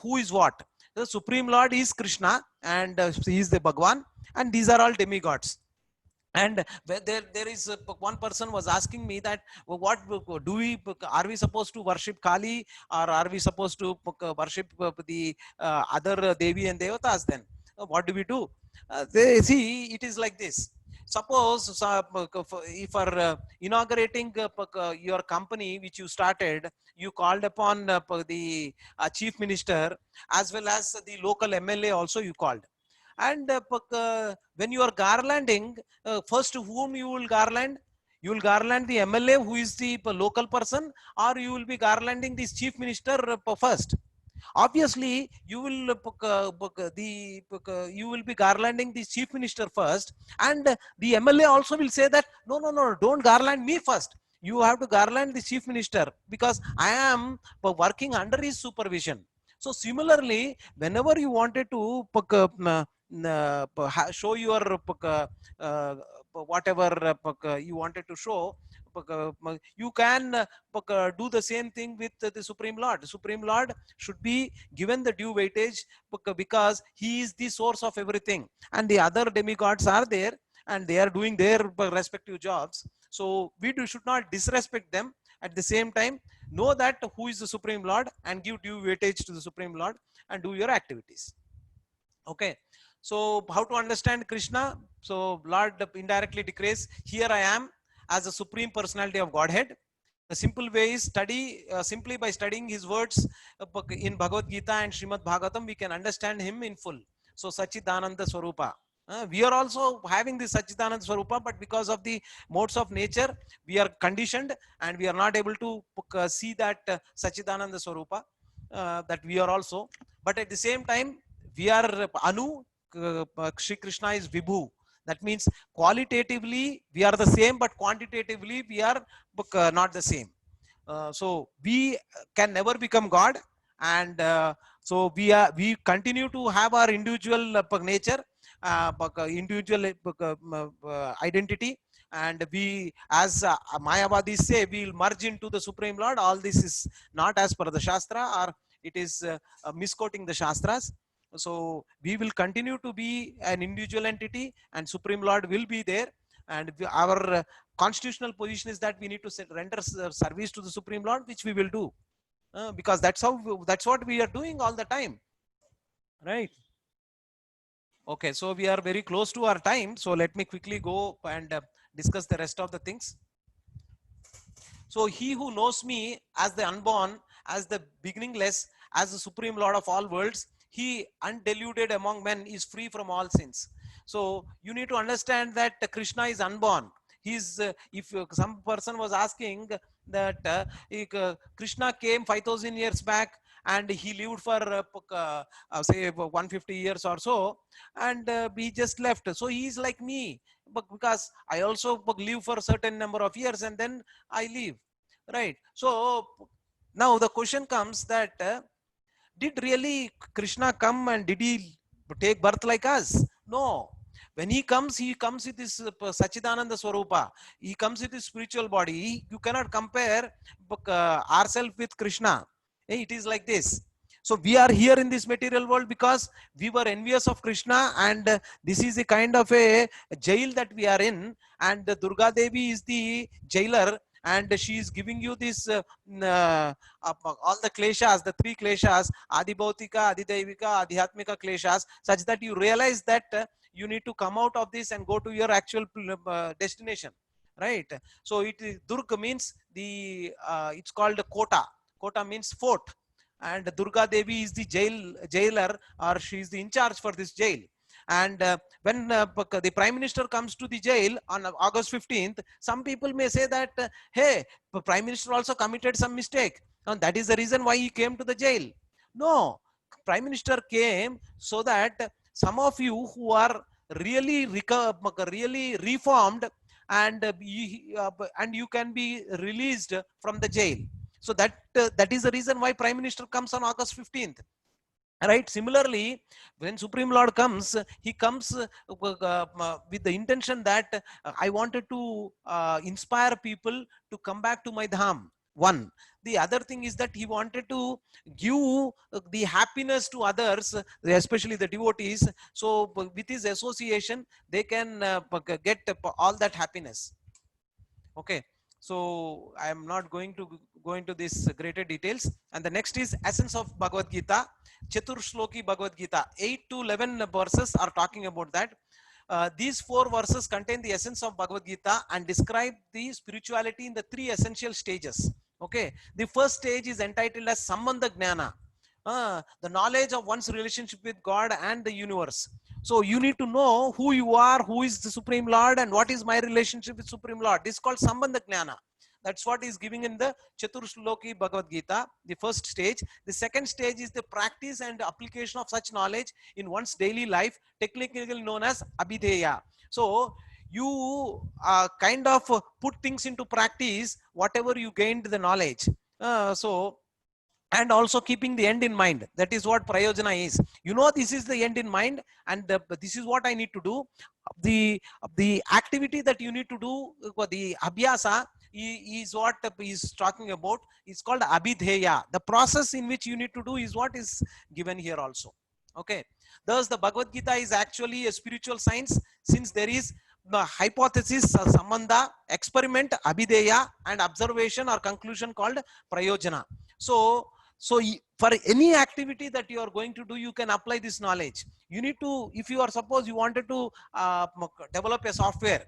who is what. The Supreme Lord is Krishna, and he is the Bhagwan, and these are all demigods. And there is one person was asking me that, well, what do we, are we supposed to worship Kali, or are we supposed to worship the other Devi and Devatas? Then what do we do? They see, it is like this. suppose if for inaugurating your company which you started, you called upon the chief minister as well as the local MLA also you called. And when you are garlanding, first whom you will garland? You will garland the MLA who is the local person, or you will be garlanding this chief minister first? Obviously you will you will be garlanding the chief minister first, and the MLA also will say that no, no, no, don't garland me first, you have to garland the chief minister because I am working under his supervision. So similarly, whenever you wanted to show your whatever you wanted to show, you can do the same thing with the Supreme Lord. Supreme Lord should be given the due weightage because he is the source of everything, and the other demigods are there and they are doing their respective jobs. So should not disrespect them. At the same time, know that who is the Supreme Lord and give due weightage to the Supreme Lord and do your activities. Okay, so how to understand Krishna? So Lord indirectly declares, here I am as the Supreme Personality of Godhead. The simple way is study, simply by studying his words in Bhagavad Gita and Srimad Bhagavatam, we can understand him in full. So Sachidananda Swarupa. We are also having this Sachidananda Swarupa, but because of the modes of nature, we are conditioned and we are not able to see that Sachidananda Swarupa that we are also. But at the same time, we are Anu, Shri Krishna is Vibhu. That means qualitatively we are the same, but quantitatively we are not the same. So we can never become God, and so we continue to have our individual nature, individual identity, and we, as Mayavadis say, we will merge into the Supreme Lord. All this is not as per the Shastra, or it is misquoting the Shastras. So we will continue to be an individual entity, and Supreme Lord will be there, and our constitutional position is that we need to render service to the Supreme Lord, which we will do, because that's what we are doing all the time, right? Okay, so we are very close to our time, so let me quickly go and discuss the rest of the things. So he who knows me as the unborn, as the beginningless, as the Supreme Lord of all worlds, he undiluted among men is free from all sins. So you need to understand that Krishna is unborn. He's if some person was asking that Krishna came 5,000 years back and he lived for say 150 years or so, and he just left. So he is like me, but because I also live for a certain number of years and then I leave, right? So now the question comes that did really Krishna come and did he take birth like us? No. When he comes with this Sachidananda Swarupa. He comes with his spiritual body. You cannot compare ourselves with Krishna. It is like this. So we are here in this material world because we were envious of Krishna, and this is a kind of a jail that we are in, and Durga Devi is the jailer, and she is giving you this all the kleshas, the three kleshas, Adibhautika, Adidaivika, Adhyatmika kleshas, such that you realize that you need to come out of this and go to your actual destination, right? So it is Durga means the it's called Kota. Kota means fort, and Durga Devi is the jailer, or she is the in charge for this jail. And when the Prime Minister comes to the jail on August 15th, some people may say that, hey, the Prime Minister also committed some mistake, and that is the reason why he came to the jail. No, Prime Minister came so that some of you who are really really reformed, and and you can be released from the jail. So that is the reason why Prime Minister comes on August 15th. Right? Similarly, when Supreme Lord comes, he comes with the intention that I wanted to inspire people to come back to my dham. One. The other thing is that he wanted to give the happiness to others, especially the devotees. So with his association, they can get all that happiness. Okay. So I am not going to go into this greater details. And the next is essence of Bhagavad Gita. Chatur Shloki Bhagavad Gita. 8 to 11 verses are talking about that. these 4 verses contain the essence of Bhagavad Gita and describe the spirituality in the 3 essential stages. Okay, the first stage is entitled as Sambandha Jnana, the knowledge of one's relationship with God and the universe. So you need to know who you are, who is the Supreme Lord, and what is my relationship with Supreme Lord. This is called Sambandha Jnana. That's what is giving in the Chaturshloki Bhagavad Gita, the first stage. The second stage is the practice and application of such knowledge in one's daily life, technically known as Abhideya. So you kind of put things into practice, whatever you gained the knowledge. And also keeping the end in mind. That is what prayojana is. You know, this is the end in mind, and this is what I need to do. The activity that you need to do, the abhyasa, is what is talking about. It's called abhidheya. The process in which you need to do is what is given here also. Okay. Thus, the Bhagavad Gita is actually a spiritual science, since there is the hypothesis, sambandha, experiment, abhideya, and observation or conclusion called prayojana. So for any activity that you are going to do, you can apply this knowledge. You need to, if you are, suppose you wanted to develop a software,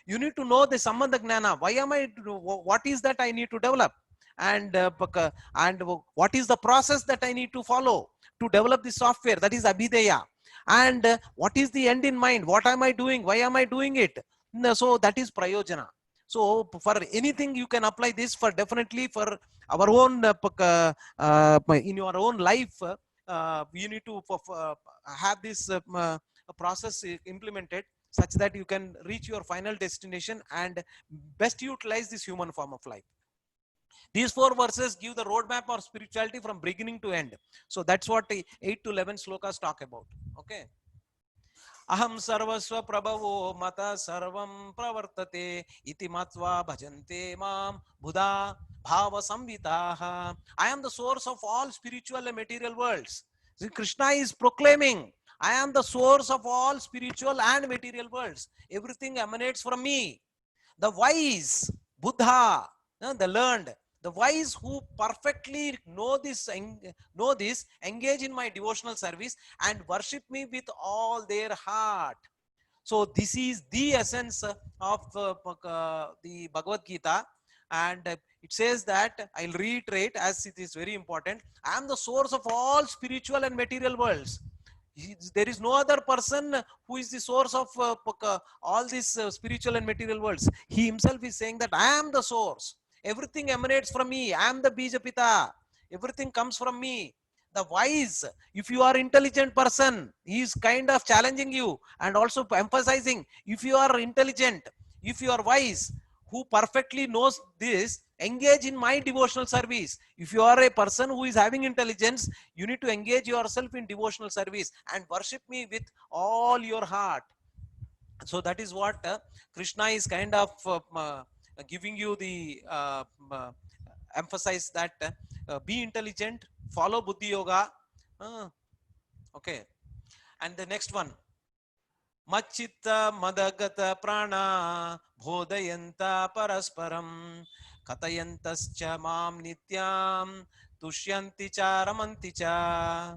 you need to know the Sambandha Jnana. Why am I, what is that I need to develop? And what is the process that I need to follow to develop the software? That is Abhideya. And what is the end in mind? What am I doing? Why am I doing it? So that is Prayojana. So for anything you can apply this, for definitely for our own in your own life, you need to have this process implemented such that you can reach your final destination and best utilize this human form of life. These 4 verses give the roadmap or spirituality from beginning to end. So that's what 8 to 11 slokas talk about. Okay. Aham sarvasva prabhavo mata sarvam pravartate iti matva bhajante mam buddha bhava samvitaha. I am the source of all spiritual and material worlds. See, Krishna is proclaiming, I am the source of all spiritual and material worlds. Everything emanates from me. The wise, Buddha, the learned, the wise who perfectly know this, engage in my devotional service and worship me with all their heart. So this is the essence of the Bhagavad Gita. And it says that, I'll reiterate as it is very important, I am the source of all spiritual and material worlds. There is no other person who is the source of all these spiritual and material worlds. He himself is saying that I am the source. Everything emanates from me. I am the Bijapita. Everything comes from me. The wise, if you are intelligent person, he is kind of challenging you and also emphasizing, if you are intelligent, if you are wise, who perfectly knows this, engage in my devotional service. If you are a person who is having intelligence, you need to engage yourself in devotional service and worship me with all your heart. So that is what Krishna is kind of giving you the emphasize that be intelligent, follow Buddhi Yoga. Okay. And the next one, Machitta Madagata Prana Bodhayanta Parasparam Katayantascha Mam Nityam Tushyanti Cha Ramanti Cha.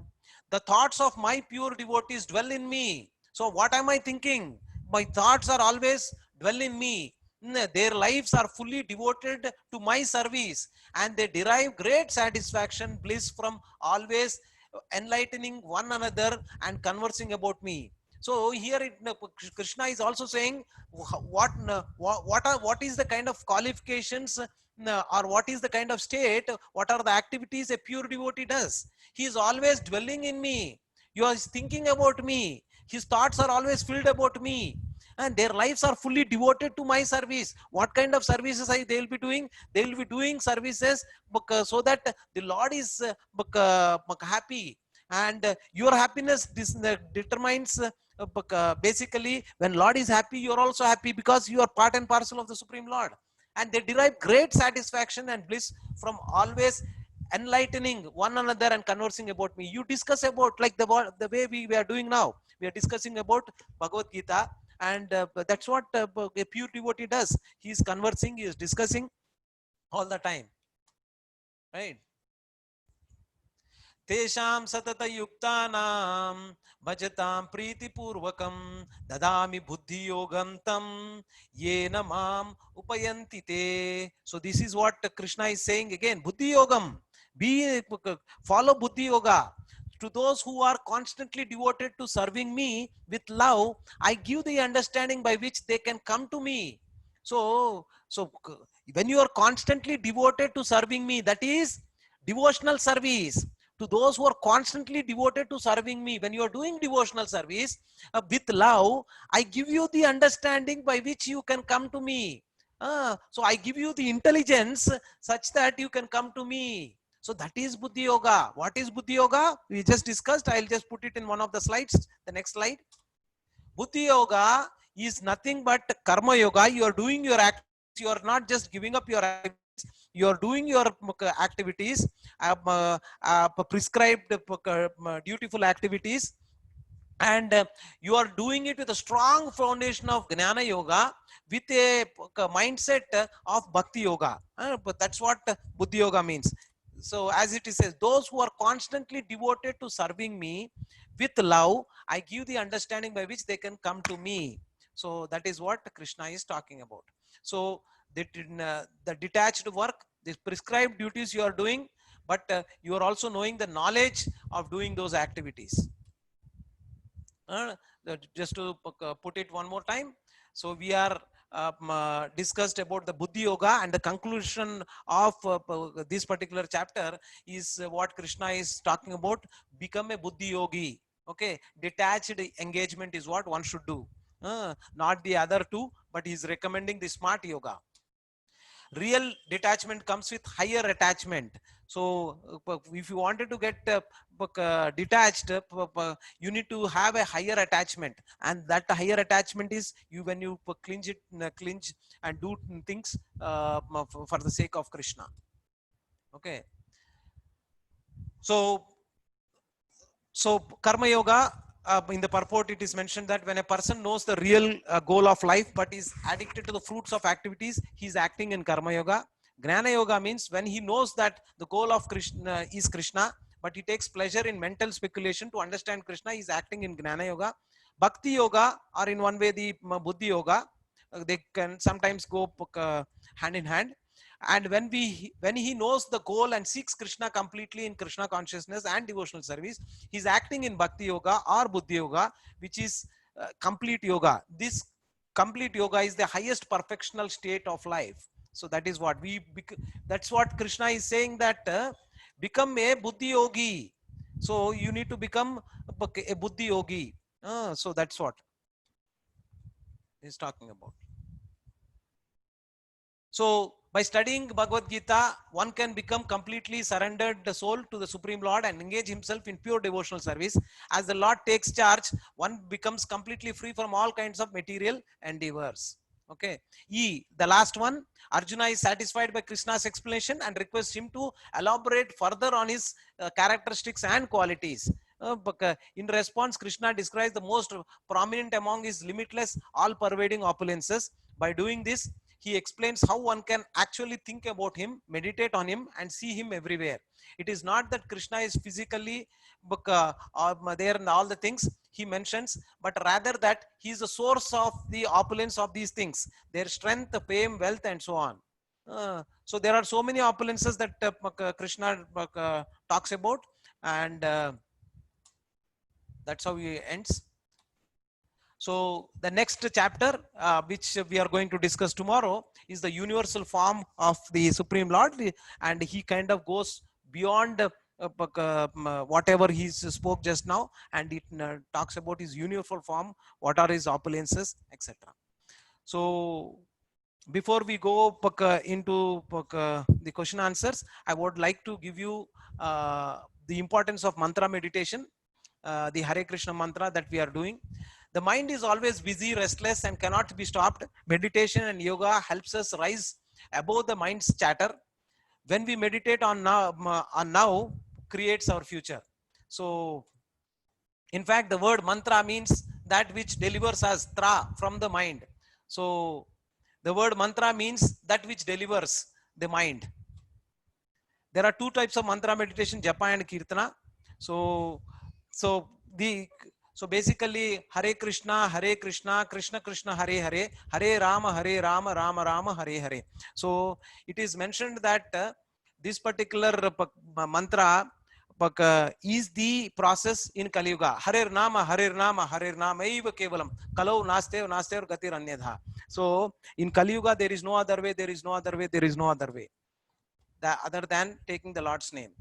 The thoughts of my pure devotees dwell in me. So what am I thinking? My thoughts are always dwell in me. Their lives are fully devoted to my service and they derive great satisfaction, bliss from always enlightening one another and conversing about me. So here Krishna is also saying what is the kind of qualifications or what is the kind of state, what are the activities a pure devotee does. He is always dwelling in me. You are thinking about me. His thoughts are always filled about me. And their lives are fully devoted to my service. What kind of services they will be doing? They will be doing services so that the Lord is happy. And your happiness determines basically, when Lord is happy, you are also happy because you are part and parcel of the Supreme Lord. And they derive great satisfaction and bliss from always enlightening one another and conversing about me. You discuss about, like the way we are doing now. We are discussing about Bhagavad Gita, and that's what a pure devotee does. He is conversing, he is discussing all the time, right? Tesham satata yuktanam bhajatam priti purvakam dadami buddhi yogantam yena mam upayanti te. So this is what Krishna is saying again. Buddhi yogam. Follow buddhi yoga. To those who are constantly devoted to serving me with love, I give the understanding by which they can come to me. So when you are constantly devoted to serving me, that is devotional service. To those who are constantly devoted to serving me, when you are doing devotional service with love, I give you the understanding by which you can come to me. So I give you the intelligence such that you can come to me. So that is Buddhi Yoga. What is Buddhi Yoga? We just discussed. I'll just put it in one of the slides. The next slide. Buddhi Yoga is nothing but Karma Yoga. You are doing your activities. You are not just giving up your activities. You are doing your activities, prescribed dutiful activities, and you are doing it with a strong foundation of Gnana Yoga with a mindset of Bhakti Yoga. But that's what Buddhi Yoga means. So as it says, those who are constantly devoted to serving me with love, I give the understanding by which they can come to me. So that is what Krishna is talking about. So the detached work, the prescribed duties you are doing, but you are also knowing the knowledge of doing those activities. Just to put it one more time. So we are discussed about the Buddhi Yoga, and the conclusion of this particular chapter is what Krishna is talking about: become a Buddhi Yogi. Okay, detached engagement is what one should do, not the other two, but he's recommending the smart yoga. Real detachment comes with higher attachment. So if you wanted to get detached, you need to have a higher attachment, and that higher attachment is you when you clinch and do things for the sake of Krishna. Okay, so karma yoga, in the purport it is mentioned that when a person knows the real goal of life but is addicted to the fruits of activities, he is acting in karma yoga. Gnana yoga means when he knows that the goal of Krishna is Krishna, but he takes pleasure in mental speculation to understand Krishna, he is acting in Gnana yoga. Bhakti yoga, or in one way the Buddhi yoga, they can sometimes go hand in hand. And when he knows the goal and seeks Krishna completely in Krishna consciousness and devotional service, he's acting in Bhakti yoga or Buddhi yoga, which is complete yoga. This complete yoga is the highest perfectional state of life. So that is what that's what Krishna is saying, that become a Buddhi yogi. So you need to become a Buddhi yogi. So that's what he's talking about. So by studying Bhagavad Gita, one can become completely surrendered the soul to the Supreme Lord and engage himself in pure devotional service. As the Lord takes charge, one becomes completely free from all kinds of material endeavors. Okay. The last one, Arjuna is satisfied by Krishna's explanation and requests him to elaborate further on his characteristics and qualities. In response, Krishna describes the most prominent among his limitless, all-pervading opulences. By doing this, he explains how one can actually think about him, meditate on him, and see him everywhere. It is not that Krishna is physically there in all the things he mentions, but rather that he is the source of the opulence of these things, their strength, fame, wealth, and so on. So there are so many opulences that Krishna talks about, and that's how he ends. So the next chapter, which we are going to discuss tomorrow, is the universal form of the Supreme Lord, and he kind of goes beyond whatever he spoke just now, and it talks about his universal form, what are his opulences, etc. So before we go into the question answers, I would like to give you the importance of mantra meditation, the Hare Krishna mantra that we are doing. The mind is always busy, restless, and cannot be stopped. Meditation and yoga helps us rise above the mind's chatter. When we meditate on now creates our future. So, in fact, the word mantra means that which delivers us, tra, from the mind. So, the word mantra means that which delivers the mind. There are two types of mantra meditation, japa and kirtana. So so the so basically Hare Krishna, Krishna Krishna, Hare Hare, Hare Rama, Rama Rama, Hare Hare. So it is mentioned that this particular mantra is the process in Kali Yuga. Harer Nama, Harer Nama eva kevalam. Kalau nastev gatir anyadha. So in Kali Yuga there is no other way, there is no other way, there is no other way other than taking the Lord's name.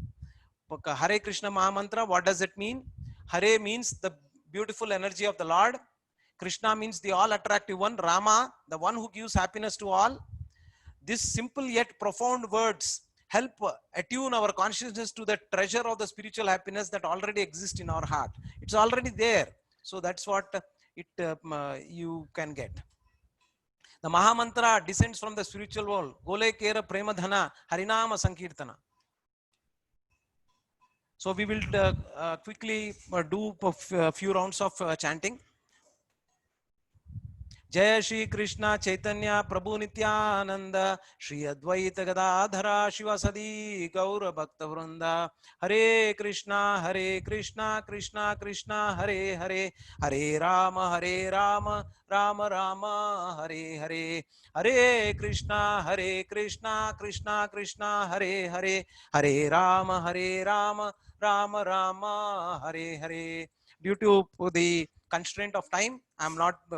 Hare Krishna Mahamantra, what does it mean? Hare means the beautiful energy of the Lord. Krishna means the all attractive one. Rama, the one who gives happiness to all. These simple yet profound words help attune our consciousness to the treasure of the spiritual happiness that already exists in our heart. It's already there. So that's what you can get. The Mahamantra descends from the spiritual world. Gole Kera Premadhana Harinama Sankirtana. So we will quickly do a few rounds of chanting. जय श्री कृष्ण चैतन्य प्रभु नित्यानंद श्री अद्वैत गदाधरा शिवसदी गौर भक्त वृंद हरे Krishna Krishna Krishna Hare Hare Hare Ram Ram Ram Hare Hare Hare Krishna Krishna Krishna Hare Hare Hare Ram Ram Ram Hare Hare. Due to the constraint of time,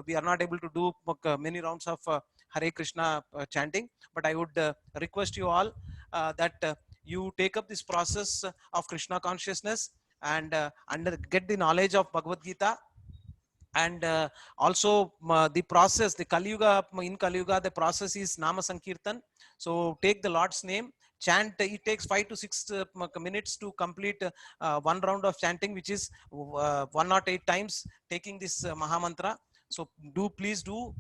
we are not able to do many rounds of Hare Krishna chanting, but I would request you all that you take up this process of Krishna consciousness and get the knowledge of Bhagavad Gita. And also the process, the Kali Yuga, in Kali Yuga, the process is Nama Sankirtan. So take the Lord's name, chant. It takes 5 to 6 minutes to complete one round of chanting, which is 108 times taking this Mahamantra. So please do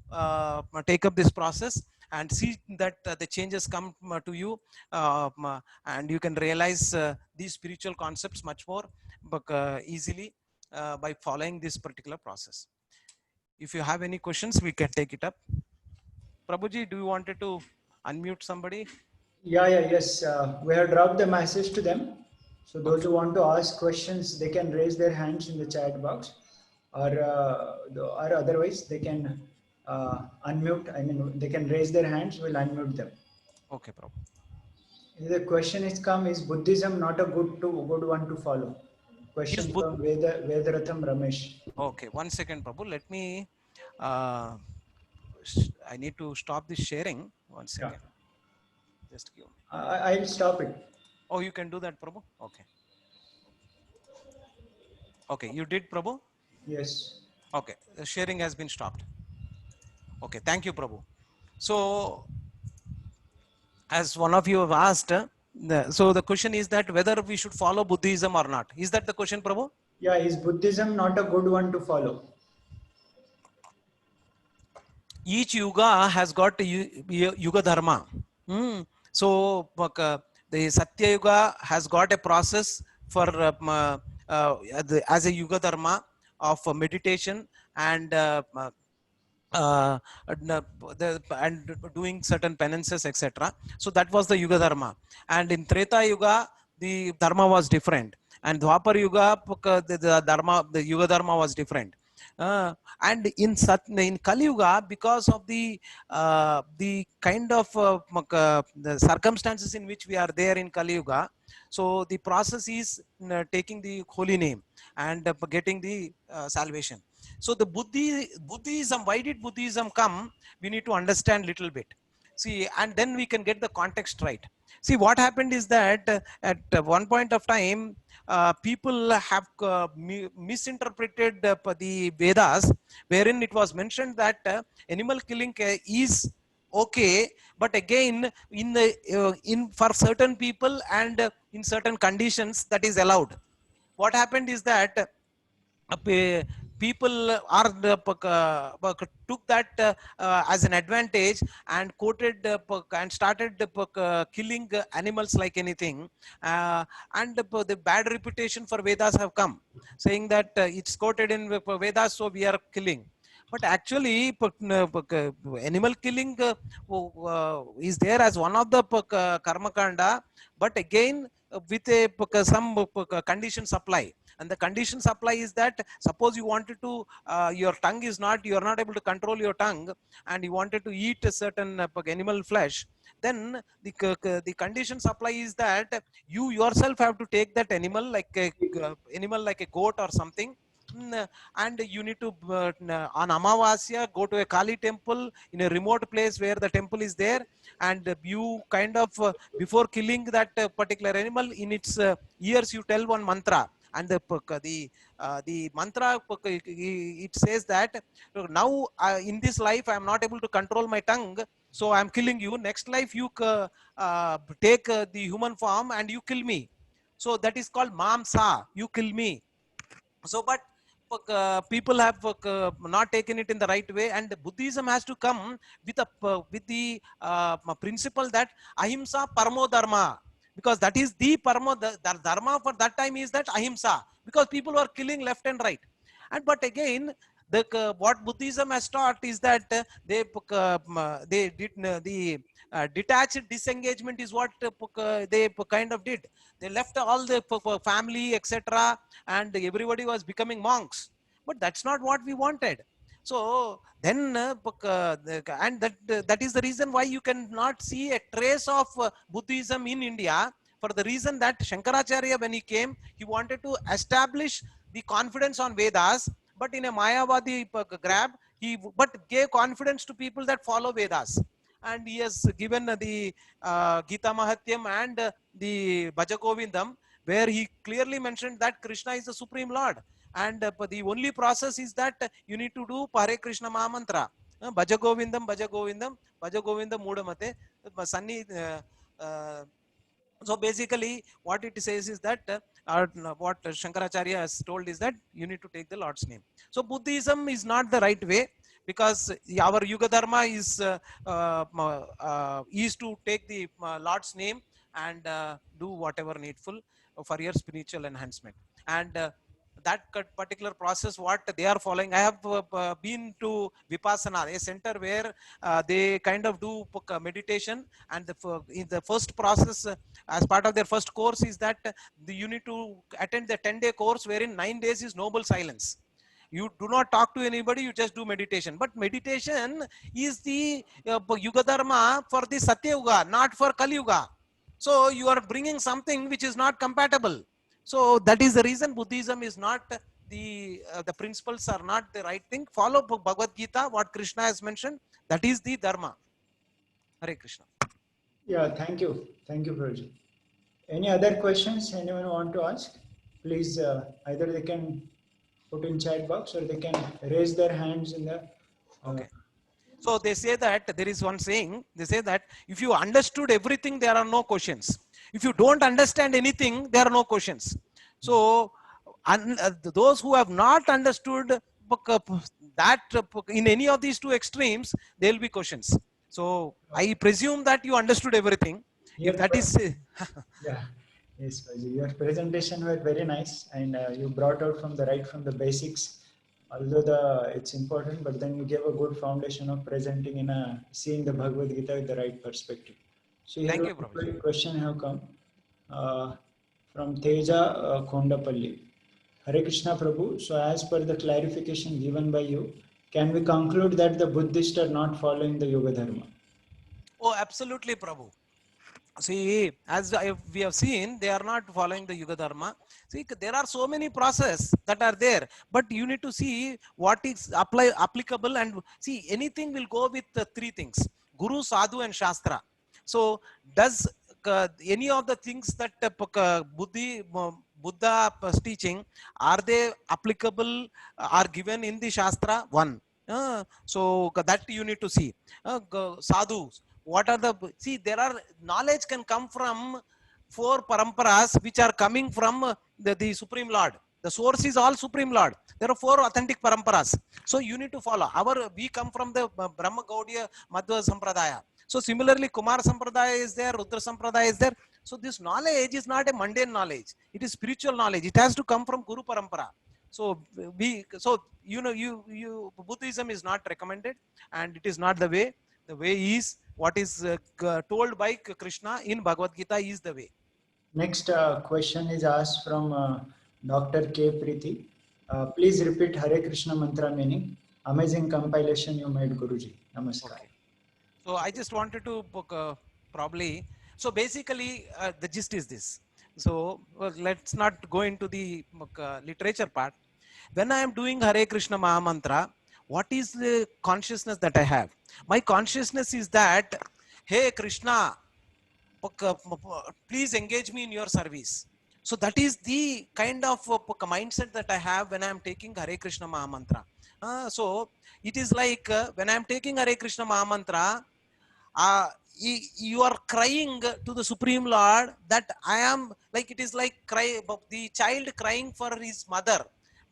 take up this process and see that the changes come to you, and you can realize these spiritual concepts much more easily by following this particular process. If you have any questions, we can take it up. Prabhuji, do you wanted to unmute somebody? Yes. We have dropped the message to them. So those who want to ask questions, they can raise their hands in the chat box, or otherwise they can unmute. I mean, they can raise their hands. We'll unmute them. Okay, Prabhu. The question is come: is Buddhism not a good one to follow? Question from Vedaratham Ramesh. Okay, 1 second, Prabhu. Let me. I need to stop this sharing. 1 second. Yeah. Just give. I'll stop it. Oh, you can do that, Prabhu. Okay. Okay, you did, Prabhu? Yes. Okay, the sharing has been stopped. Okay, thank you, Prabhu. So, as one of you have asked, so the question is that whether we should follow Buddhism or not. Is that the question, Prabhu? Yeah, is Buddhism not a good one to follow? Each yuga has got a yuga dharma. So the Satya Yuga has got a process for as a yuga dharma of meditation and and doing certain penances, etc. So that was the yuga dharma. And in Treta Yuga, the dharma was different. And Dwapar Yuga, the yuga dharma was different. And in Kali Yuga, because of the kind of the circumstances in which we are there in Kali Yuga, so the process is taking the holy name and getting the salvation. So the Buddhism, why did Buddhism come? We need to understand little bit. See, and then we can get the context right. See, what happened is that at one point of time, people have misinterpreted the Vedas, wherein it was mentioned that animal killing is okay, but again, in for certain people and in certain conditions, that is allowed. What happened is that people took that as an advantage and quoted and started killing animals like anything, and the bad reputation for Vedas have come, saying that it's quoted in Vedas, so we are killing. But actually, animal killing is there as one of the karma kanda, but again with a some condition supply. And the condition supply is that suppose you wanted to, your tongue is not, you are not able to control your tongue, and you wanted to eat a certain animal flesh, then the condition supply is that you yourself have to take that animal like a animal like a goat or something. And you need to on Amavasya go to a Kali temple in a remote place where the temple is there, and you kind of before killing that particular animal, in its ears you tell one mantra, and the mantra it says that now in this life I am not able to control my tongue, so I am killing you. Next life you take the human form and you kill me, so that is called mamsa, you kill me. So but people have not taken it in the right way, and Buddhism has to come with a with the principle that ahimsa paramo dharma, because that is the paramo the dharma for that time is that ahimsa, because people were killing left and right. And but again the what Buddhism has taught is that they did the detached disengagement is what they kind of did. They left all the family etc, and everybody was becoming monks, but that's not what we wanted. So then and that is the reason why you cannot see a trace of Buddhism in India, for the reason that Shankaracharya, when he came, he wanted to establish the confidence on Vedas, but in a Mayavadi grab, he but gave confidence to people that follow Vedas. And he has given the Gita Mahatyam and the Bhajagovindam, where he clearly mentioned that Krishna is the Supreme Lord. And the only process is that you need to do Hare Krishna Mahamantra. Bhaja Govindam, Bhaja Govindam, Bhaja Govindam Mudamate, Sunny. So basically, what it says is that, what Shankaracharya has told is that you need to take the Lord's name. So Buddhism is not the right way, because our Yuga Dharma is to take the Lord's name and do whatever needful for your spiritual enhancement. And that particular process what they are following, I have been to Vipassana, a center where they kind of do meditation, and in the first process, as part of their first course is that you need to attend the 10-day course, wherein 9 days is noble silence. You do not talk to anybody, you just do meditation. But meditation is the Yuga Dharma for the Satya Yuga, not for Kali Yuga. So you are bringing something which is not compatible. So that is the reason Buddhism is not the principles are not the right thing. Follow Bhagavad Gita, what Krishna has mentioned, that is the Dharma. Hare Krishna. Yeah, thank you, Prabhuji. Any other questions anyone want to ask? Please, either they can put in chat box or they can raise their hands in the. Okay. So they say that there is one saying, they say that if you understood everything, there are no questions. If you don't understand anything, there are no questions. So those who have not understood that in any of these two extremes, there will be questions. So I presume that you understood everything. If Yes, that is yeah, yes, Prabhuji. Your presentation were very nice, and you brought out from the basics. Although it's important, but then you gave a good foundation of presenting in seeing the Bhagavad Gita with the right perspective. So here thank you, one Prabhuji. question have come from Teja Kondapalli. Hare Krishna Prabhu. So as per the clarification given by you, can we conclude that the Buddhists are not following the Yoga Dharma? Oh, absolutely, Prabhu. See, as we have seen, they are not following the Yuga Dharma. See, there are so many processes that are there, but you need to see what is applicable, and see, anything will go with the three things: Guru, Sadhu, and Shastra. So, does any of the things that Buddha is teaching, are they applicable, are given in the Shastra? One. So that you need to see. Sadhus, what are the, see, there are knowledge can come from four paramparas which are coming from the Supreme Lord. The source is all Supreme Lord. There are four authentic paramparas. So you need to follow. We come from the Brahma Gaudiya Madhva Sampradaya. So similarly, Kumar Sampradaya is there, Rudra Sampradaya is there. So this knowledge is not a mundane knowledge. It is spiritual knowledge. It has to come from Guru Parampara. So so Buddhism is not recommended, and it is not the way. The way is what is told by Krishna in Bhagavad Gita is the way. Next question is asked from Dr. K. Preeti. Please repeat Hare Krishna mantra meaning. Amazing compilation you made, Guruji. Namaskar. Okay. So I just wanted to probably. So basically, the gist is this. So let's not go into the literature part. When I am doing Hare Krishna Maha Mantra, what is the consciousness that I have? My consciousness is that, hey Krishna, please engage me in your service. So that is the kind of mindset that I have when I am taking Hare Krishna Maha Mantra. So it is like when I am taking Hare Krishna Maha Mantra, you are crying to the Supreme Lord that I am, like it is like the child crying for his mother,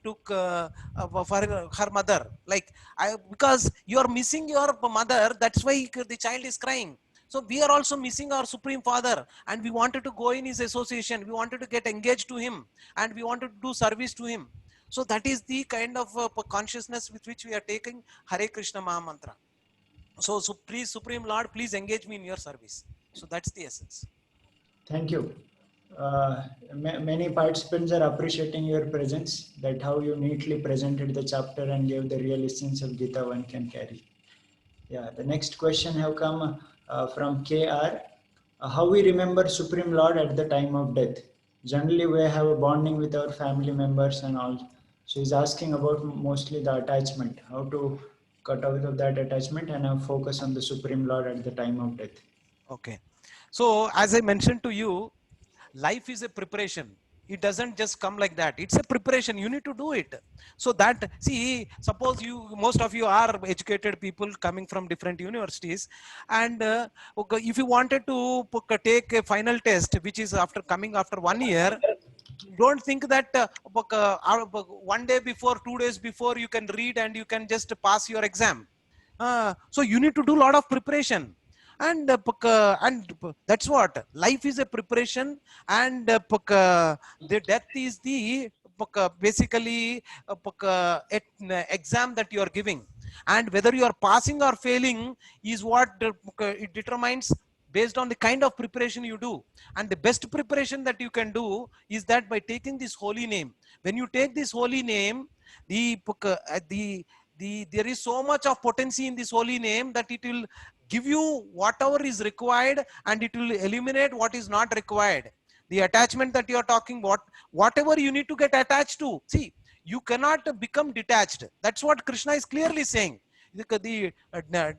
to for her mother, like because you are missing your mother, that's why the child is crying. So we are also missing our Supreme Father, and we wanted to go in his association, we wanted to get engaged to him, and we wanted to do service to him. So that is the kind of consciousness with which we are taking Hare Krishna Maha Mantra. So please, Supreme Lord, please engage me in your service. So that's the essence. Thank you. Many participants are appreciating your presence, that how you neatly presented the chapter and gave the real essence of Gita one can carry. Yeah, the next question have come from KR. How we remember Supreme Lord at the time of death? Generally, we have a bonding with our family members and all. So he's asking about mostly the attachment, how to cut out of that attachment and have focus on the Supreme Lord at the time of death. Okay. So as I mentioned to you, life is a preparation. It doesn't just come like that. It's a preparation. You need to do it. So that, see, suppose most of you are educated people coming from different universities, and okay, if you wanted to take a final test, which is after coming after 1 year, don't think that one day before, 2 days before, you can read and you can just pass your exam. So you need to do a lot of preparation, and that's what life is, a preparation. And the death is the basically exam that you are giving, and whether you are passing or failing is what it determines, based on the kind of preparation you do. And the best preparation that you can do is that by taking this holy name. When you take this holy name, the there is so much of potency in this holy name that it will give you whatever is required, and it will eliminate what is not required. The attachment that you are talking about, whatever you need to get attached to, see, you cannot become detached. That's what Krishna is clearly saying. The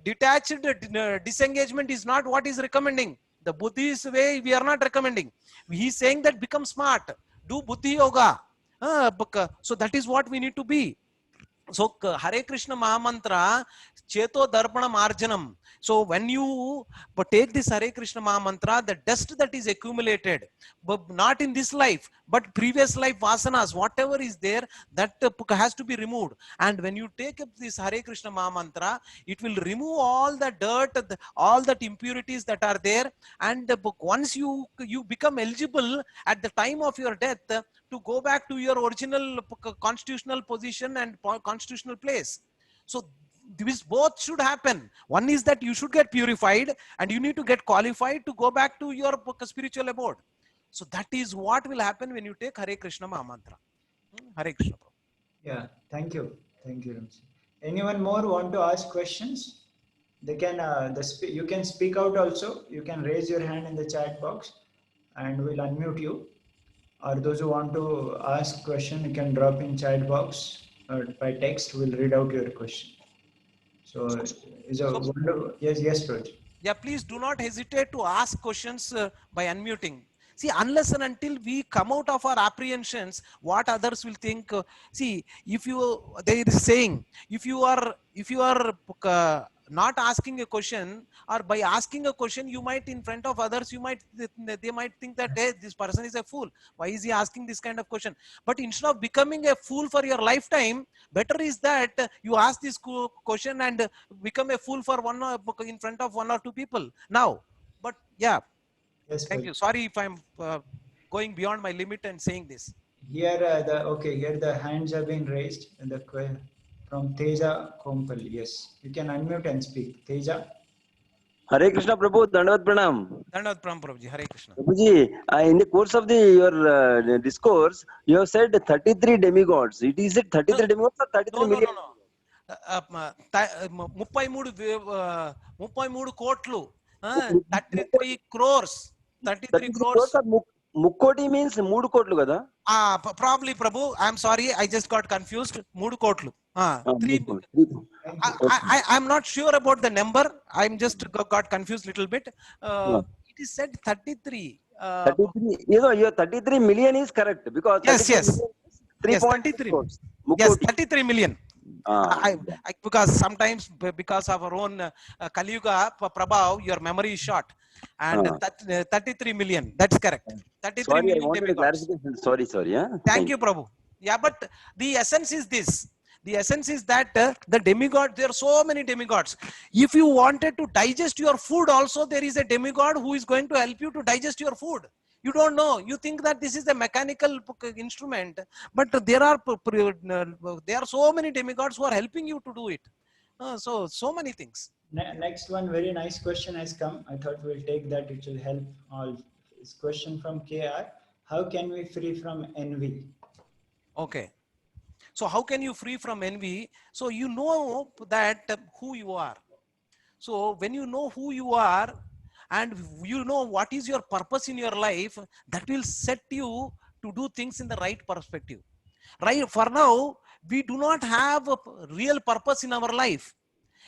detached disengagement is not what is recommending. The Buddhist way we are not recommending. He is saying that become smart, do buddhi yoga. So that is what we need to be. So Hare Krishna Mahamantra, Cheto Darpana Marjanam. So when you take this Hare Krishna Mahamantra, the dust that is accumulated, but not in this life, but previous life vasanas, whatever is there, that has to be removed. And when you take up this Hare Krishna Mahamantra, it will remove all the dirt, all that impurities that are there. And once you become eligible at the time of your death, to go back to your original constitutional position and constitutional place. So these both should happen. One is that you should get purified, and you need to get qualified to go back to your spiritual abode. So that is what will happen when you take Hare Krishna Mahamantra. Hare Krishna. Yeah, thank you. Thank you, Ramji. Anyone more want to ask questions? They can, you can speak out also. You can raise your hand in the chat box and we'll unmute you. Or those who want to ask question, you can drop in chat box or by text. We'll read out your question. So, yes, Raj. Yeah, please do not hesitate to ask questions by unmuting. See, unless and until we come out of our apprehensions, what others will think. See, if you, there is saying, if you are not asking a question, or by asking a question, you might, in front of others, you might, they might think that, hey, this person is a fool. Why is he asking this kind of question? But instead of becoming a fool for your lifetime, better is that you ask this question and become a fool for one in front of one or two people now. But yeah, Yes, thank you. Sorry if I'm going beyond my limit and saying this. Here here the hands have been raised. And from Teja Kompal. Yes, you can unmute and speak. Teja. Hare Krishna Prabhu, Dandavat Pranam. Dandavat Pranam Prabhuji. Hare Krishna. Prabhuji, in the course of your discourse, you have said 33 demigods. It is it 33 demigods or 33 No. million? 33 కోట్లు 33 crores 33 33 crores. crores or Mukkoti means 3 kotlu kada? Probably Prabhu, I'm sorry, I just got confused. 3 కోట్లు. Three. I'm not sure about the number. I'm just got confused little bit. It is said 33. 33. Your 33 million is correct because Yes. million is 3 Yes, 33. crores. Yes, Mukkoti. 33 million. Because sometimes because of our own Kali Yuga Prabhav, your memory is short. And 33 million. That's correct. 33 Sorry, I million wanted a demigods. clarification. Sorry. Yeah. Thank you, Prabhu. Yeah, but the essence is this. The essence is that the demigod, there are so many demigods. If you wanted to digest your food also, there is a demigod who is going to help you to digest your food. You don't know. You think that this is a mechanical instrument, but there are so many demigods who are helping you to do it. So many things. Next one, very nice question has come. I thought we'll take that. It will help all. This question from KR. How can we free from envy? Okay. So how can you free from envy? So you know that who you are. So when you know who you are and you know what is your purpose in your life, that will set you to do things in the right perspective. Right? For now, we do not have a real purpose in our life.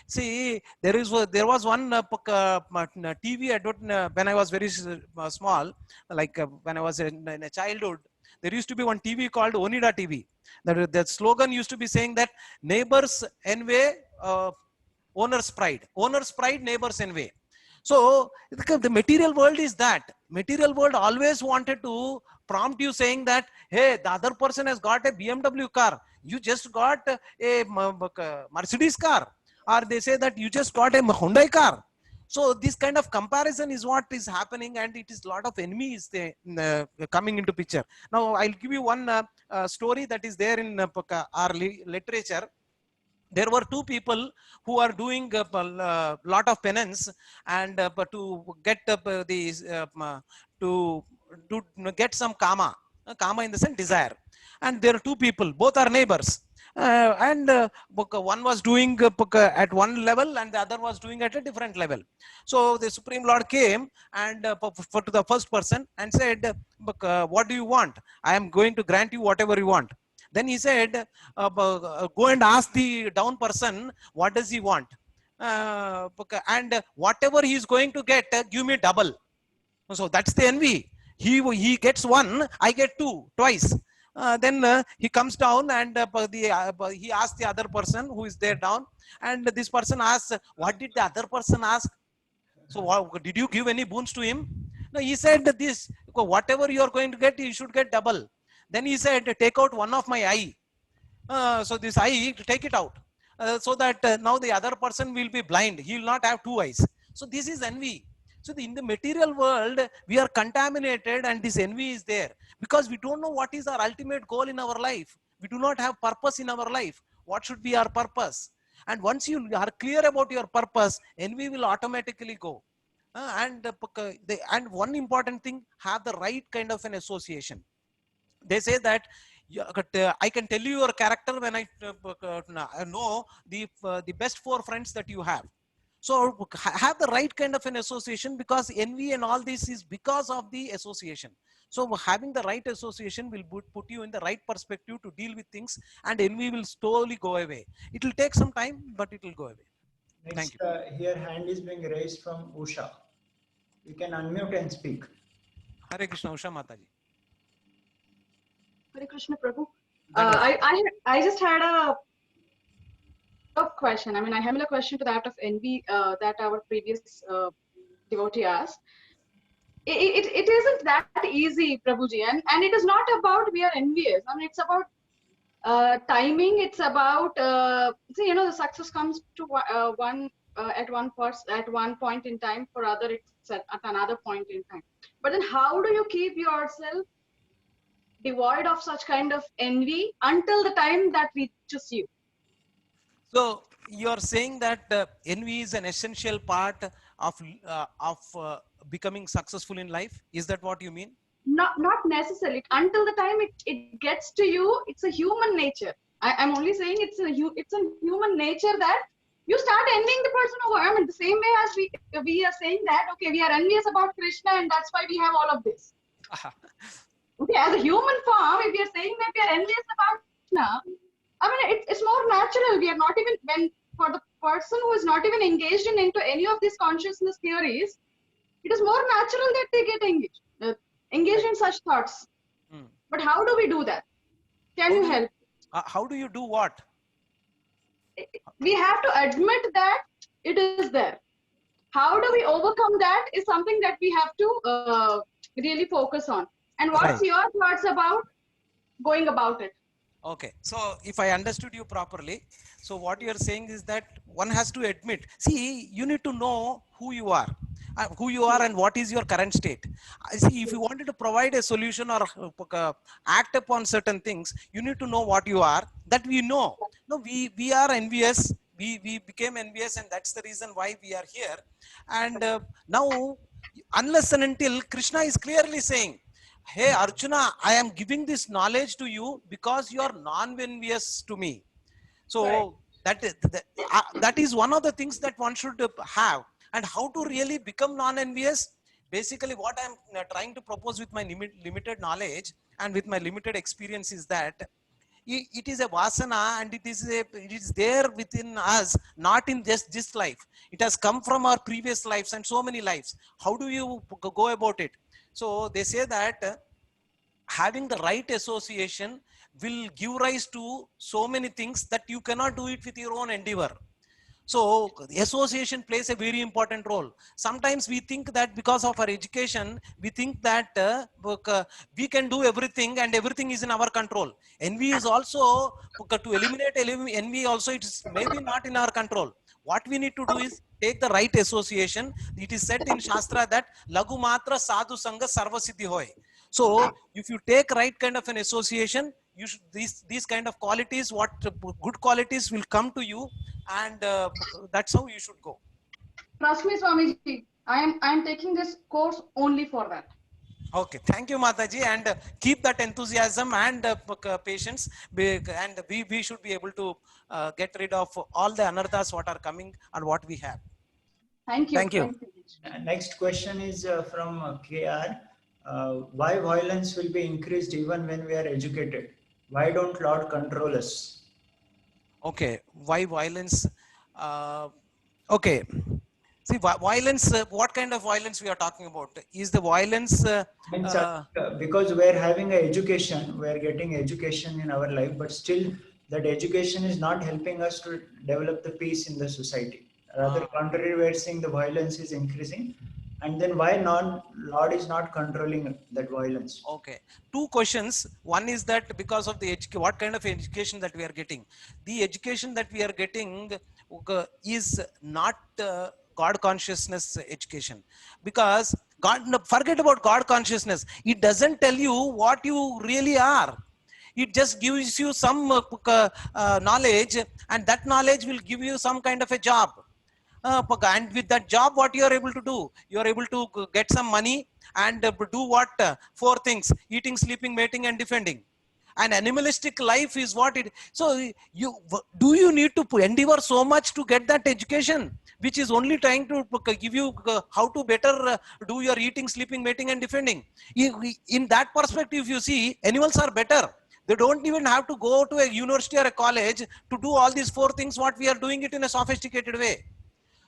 See, there was one TV advert when I was very small, like when I was in a childhood. There used to be one TV called Onida TV. The slogan used to be saying that neighbors envy, owner's pride. Owner's pride, neighbors envy. So the material world is that. Material world always wanted to prompt you saying that, hey, the other person has got a BMW car. You just got a Mercedes car. Or they say that you just got a Hyundai car. So this kind of comparison is what is happening, and it is a lot of enemies coming into picture. Now I'll give you one story that is there in our literature. There were two people who are doing a lot of penance and to get to get some kama in the sense desire. And there are two people, both are neighbors. And one was doing at one level and the other was doing at a different level. So the Supreme Lord came and to the first person and said, what do you want? I am going to grant you whatever you want. Then he said, go and ask the down person, what does he want? And whatever he is going to get, give me double. So that's the envy. He gets one, I get two, twice. Then he comes down and he asks the other person who is there down, and this person asks, what did the other person ask? So did you give any boons to him? No, he said this, whatever you are going to get, you should get double. Then he said, take out one of my eye. So this eye, take it out. So that now the other person will be blind. He will not have two eyes. So this is envy. So in the material world, we are contaminated and this envy is there because we don't know what is our ultimate goal in our life. We do not have purpose in our life. What should be our purpose? And once you are clear about your purpose, envy will automatically go. And one important thing, have the right kind of an association. They say that I can tell you your character when I know the best 4 friends that you have. So have the right kind of an association, because envy and all this is because of the association. So having the right association will put you in the right perspective to deal with things, and envy will slowly go away. It will take some time, but it will go away. Next, thank you. Here hand is being raised from Usha. You can unmute and speak. Hare Krishna, Usha Mataji. Hare Krishna Prabhu. I just had a question. I mean, I have a question to that of envy that our previous devotee asked. It isn't that easy, Prabhuji, and it is not about we are envious. I mean, it's about timing. It's about the success comes to one at one point in time. For other, it's at another point in time. But then, how do you keep yourself devoid of such kind of envy until the time that reaches you. So you are saying that envy is an essential part of becoming successful in life. Is that what you mean? Not necessarily. Until the time it gets to you, it's a human nature. I'm only saying it's a human nature that you start envying the person over. I mean, the same way as we are saying that, okay, we are envious about Krishna and that's why we have all of this. Okay, as a human form, if we are saying that we are envious about Krishna, I mean, it's more natural. We are not even, when for the person who is not even engaged into any of these consciousness theories, it is more natural that they get engaged in such thoughts. Hmm. But how do we do that? Can you help? How do you do what? We have to admit that it is there. How do we overcome that is something that we have to really focus on. And what's Right. your thoughts about going about it? Okay, so if I understood you properly, so what you are saying is that one has to admit, see, you need to know who you are and what is your current state. I see, if you wanted to provide a solution or act upon certain things, you need to know what you are, that we know. No, we are envious, we became envious, and that's the reason why we are here. And now, unless and until Krishna is clearly saying, hey Arjuna, I am giving this knowledge to you because you are non-envious to me. So Right. that is one of the things that one should have. And how to really become non-envious? Basically, what I'm trying to propose with my limited knowledge and with my limited experience is that it is a vasana, and it is there within us, not in just this life. It has come from our previous lives and so many lives. How do you go about it? So they say that having the right association will give rise to so many things that you cannot do it with your own endeavor. So association plays a very important role. Sometimes we think that because of our education, we think that we can do everything and everything is in our control. Envy is also, to eliminate envy also, it is maybe not in our control. What we need to do is take the right association. It is said in Shastra that Lagu Matra Sadhu Sangha Sarva Siddhi Hoy. So if you take right kind of an association, you should, these kind of qualities, what good qualities will come to you, and that's how you should go. Trust me, Swamiji. I am taking this course only for that. Okay, thank you, Mataji, and keep that enthusiasm and patience, and we should be able to get rid of all the anarthas what are coming and what we have. Thank you. Thank you. Thank you. Next question is from KR. Why violence will be increased even when we are educated? Why don't Lord control us? Okay, why violence? Okay, see, violence. What kind of violence we are talking about? Is the violence? Because we're having an education, we're getting education in our life, but still that education is not helping us to develop the peace in the society. Rather contrary, we're seeing the violence is increasing. And then why Lord is not controlling that violence? Okay, two questions. One is that because of the what kind of education that we are getting. The education that we are getting is not God consciousness education, because forget about God consciousness. It doesn't tell you what you really are. It just gives you some knowledge, and that knowledge will give you some kind of a job. And with that job, what you are able to do, you are able to get some money and do what? Four things: eating, sleeping, mating, and defending. An animalistic life is what it. So you need to endeavor so much to get that education, which is only trying to give you how to better do your eating, sleeping, mating, and defending. In that perspective, if you see, animals are better. They don't even have to go to a university or a college to do all these four things what we are doing it in a sophisticated way.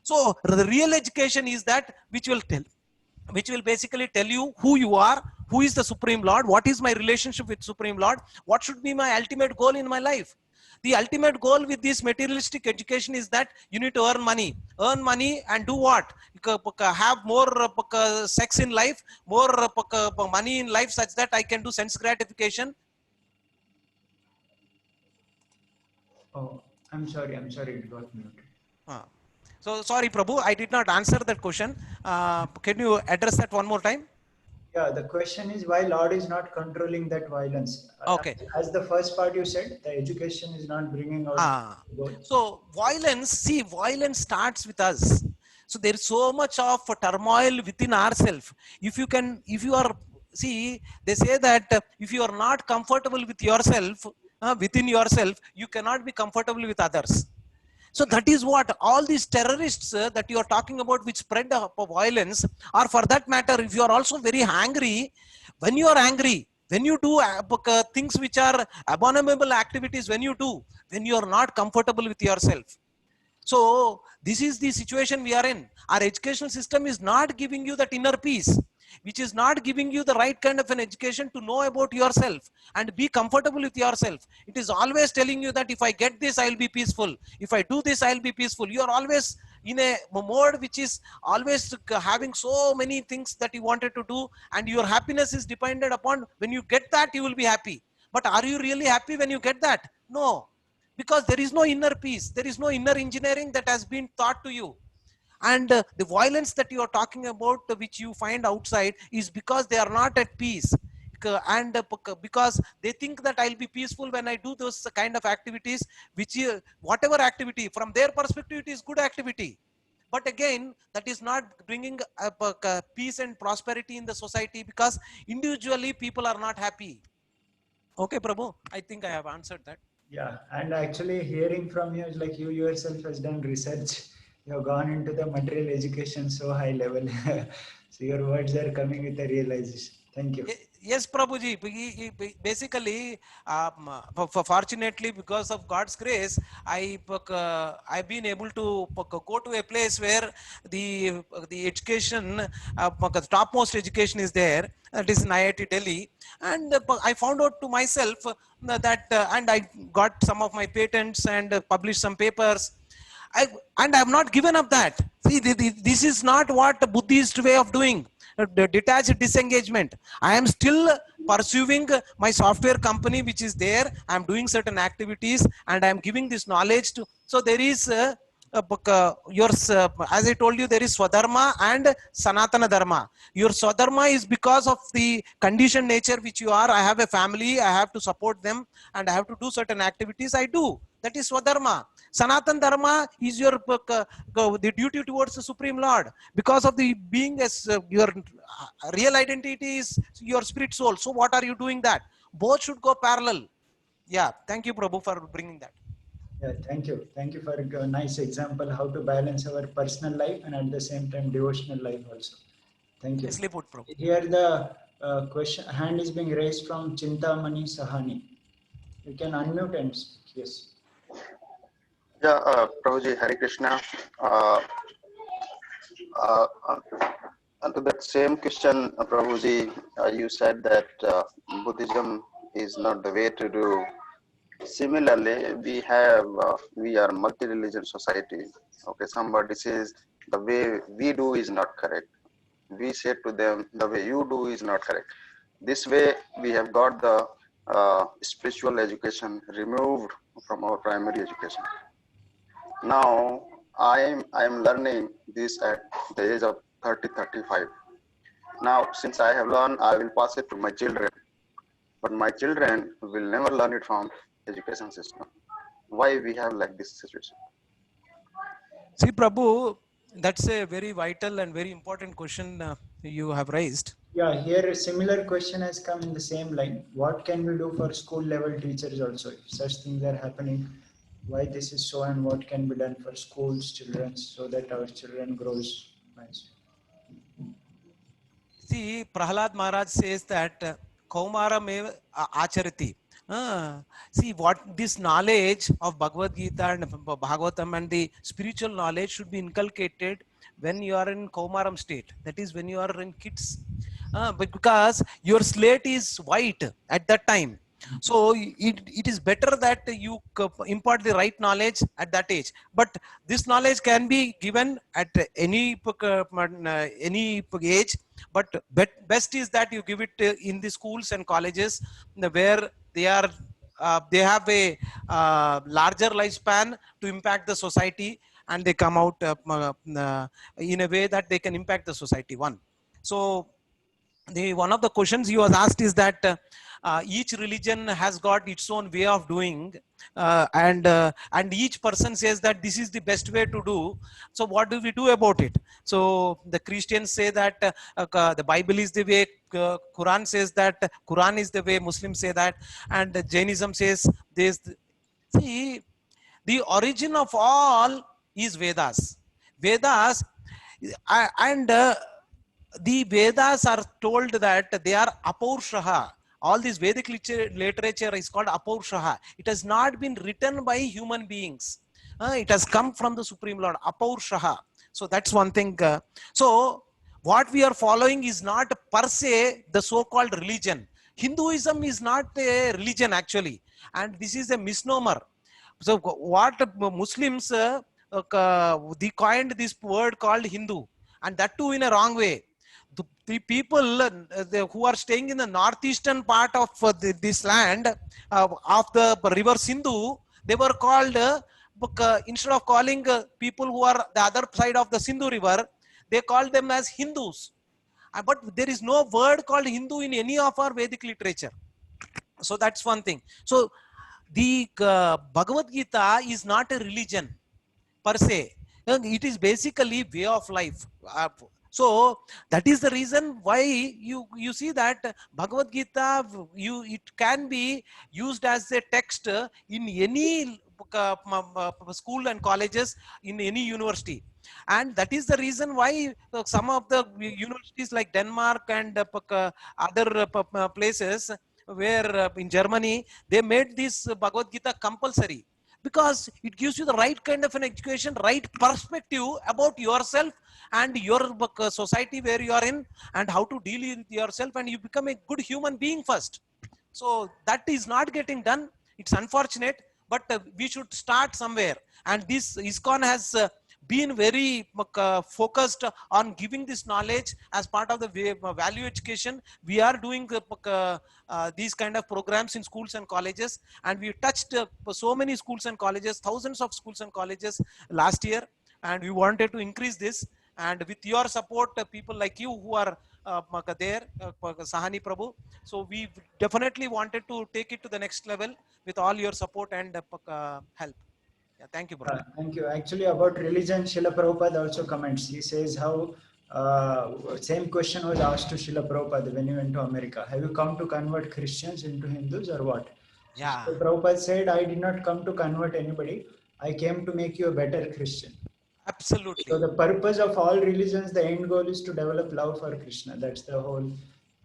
So the real education is that which will basically tell you who you are, who is the Supreme Lord, what is my relationship with Supreme Lord, what should be my ultimate goal in my life. The ultimate goal with this materialistic education is that you need to earn money and do what? Have more sex in life, more money in life, such that I can do sense gratification. Oh, I'm sorry, it got muted. So sorry, Prabhu, I did not answer that question. Can you address that one more time? Yeah, the question is why Lord is not controlling that violence. Okay. As the first part you said, the education is not bringing out Ah, goal. so violence, see, violence starts with us. So there is so much of turmoil within ourselves. If you are, see, they say that if you are not comfortable with yourself, within yourself, you cannot be comfortable with others. So that is what all these terrorists that you are talking about, which spread violence, or for that matter, if you are also very angry, when you are angry, when you do things which are abominable activities, when you are not comfortable with yourself. So this is the situation we are in. Our educational system is not giving you that inner peace, which is not giving you the right kind of an education to know about yourself and be comfortable with yourself. It is always telling you that if I get this, I'll be peaceful. If I do this, I'll be peaceful. You are always in a mode which is always having so many things that you wanted to do, and your happiness is dependent upon when you get that, you will be happy. But are you really happy when you get that? No, because there is no inner peace, there is no inner engineering that has been taught to you. And the violence that you are talking about, which you find outside, is because they are not at peace. And because they think that I'll be peaceful when I do those kind of activities, which whatever activity from their perspective, it is good activity, but again that is not bringing peace and prosperity in the society, because individually people are not happy. Okay, Prabhu, I think I have answered that. Yeah, and actually hearing from you is like you yourself has done research. You have gone into the material education so high level. So your words are coming with a realization. Thank you. Yes, Prabhuji. Basically, fortunately, because of God's grace, I've been able to go to a place where the education, the topmost education is there. That is in IIT Delhi, and I found out to myself that, and I got some of my patents and published some papers. And I have not given up that. See, this is not what the Buddhist way of doing. The detached disengagement. I am still pursuing my software company, which is there. I am doing certain activities, and I am giving this knowledge to. So there is as I told you, there is Swadharma and Sanatana Dharma. Your Swadharma is because of the conditioned nature which you are. I have a family, I have to support them, and I have to do certain activities. I do. That is Swadharma. Sanatan Dharma is your the duty towards the Supreme Lord, because of the being as your real identity is your spirit soul. So what are you doing that? Both should go parallel. Yeah. Thank you, Prabhu, for bringing that. Yeah, thank you. Thank you for a nice example how to balance our personal life and at the same time devotional life also. Thank you. Nicely put, Prabhu. Here the question hand is being raised from Chintamani Sahani. You can unmute and speak. Yes. Yeah, Prabhuji, Hare Krishna. To that same question, Prabhuji, you said that Buddhism is not the way to do. Similarly, we are multi-religion society. Okay, somebody says the way we do is not correct. We say to them the way you do is not correct. This way, we have got the spiritual education removed from our primary education. Now I am learning this at the age of 35. Now since I have learned, I will pass it to my children, but my children will never learn it from education system. Why we have like this situation? See, Prabhu, that's a very vital and very important question you have raised. Yeah, here a similar question has come in the same line. What can we do for school level teachers also if such things are happening? Why this is so, and what can be done for schools, children, so that our children grows nice? See, Prahlad Maharaj says that Kaumaram eva acharati. See, what this knowledge of Bhagavad Gita and Bhagavatam and the spiritual knowledge should be inculcated when you are in Kaumaram state. That is when you are in kids. But because your slate is white at that time. So it is better that you impart the right knowledge at that age. But this knowledge can be given at any age. But best is that you give it in the schools and colleges where they have a larger lifespan to impact the society, and they come out in a way that they can impact the society. One. So the one of the questions he was asked is that each religion has got its own way of doing, and each person says that this is the best way to do. So what do we do about it? So the Christians say that the Bible is the way, Quran says that Quran is the way, Muslims say that, and Jainism says this. See, the origin of all is Vedas. Vedas, and the Vedas are told that they are Apaurshaha. All this Vedic literature is called Apaurshaha. It has not been written by human beings. It has come from the Supreme Lord, Apaurshaha. So that's one thing. So what we are following is not per se the so-called religion. Hinduism is not a religion actually, and this is a misnomer. So what Muslims they coined this word called Hindu, and that too in a wrong way. The people who are staying in the northeastern part of this land of the river Sindhu, they were called instead of calling people who are the other side of the Sindhu river, they called them as Hindus. But there is no word called Hindu in any of our Vedic literature. So that's one thing. So the Bhagavad Gita is not a religion per se. It is basically way of life. So that is the reason why you see that Bhagavad Gita, it can be used as a text in any school and colleges, in any university. And that is the reason why some of the universities like Denmark and other places where in Germany, they made this Bhagavad Gita compulsory, because it gives you the right kind of an education, right perspective about yourself and your society where you are in, and how to deal with yourself, and you become a good human being first. So that is not getting done. It's unfortunate, but we should start somewhere. And this ISKCON has been very focused on giving this knowledge as part of the value education. We are doing these kind of programs in schools and colleges, and we touched so many schools and colleges, thousands of schools and colleges last year, and we wanted to increase this. And with your support, people like you who are there, Sahani Prabhu, so we definitely wanted to take it to the next level with all your support and help. Yeah, thank you, brother. Thank you. Actually, about religion, Srila Prabhupada also comments. He says how same question was asked to Srila Prabhupada when he went to America. Have you come to convert Christians into Hindus or what? Yeah. So Prabhupada said, I did not come to convert anybody. I came to make you a better Christian. Absolutely. So the purpose of all religions, the end goal is to develop love for Krishna. That's the whole.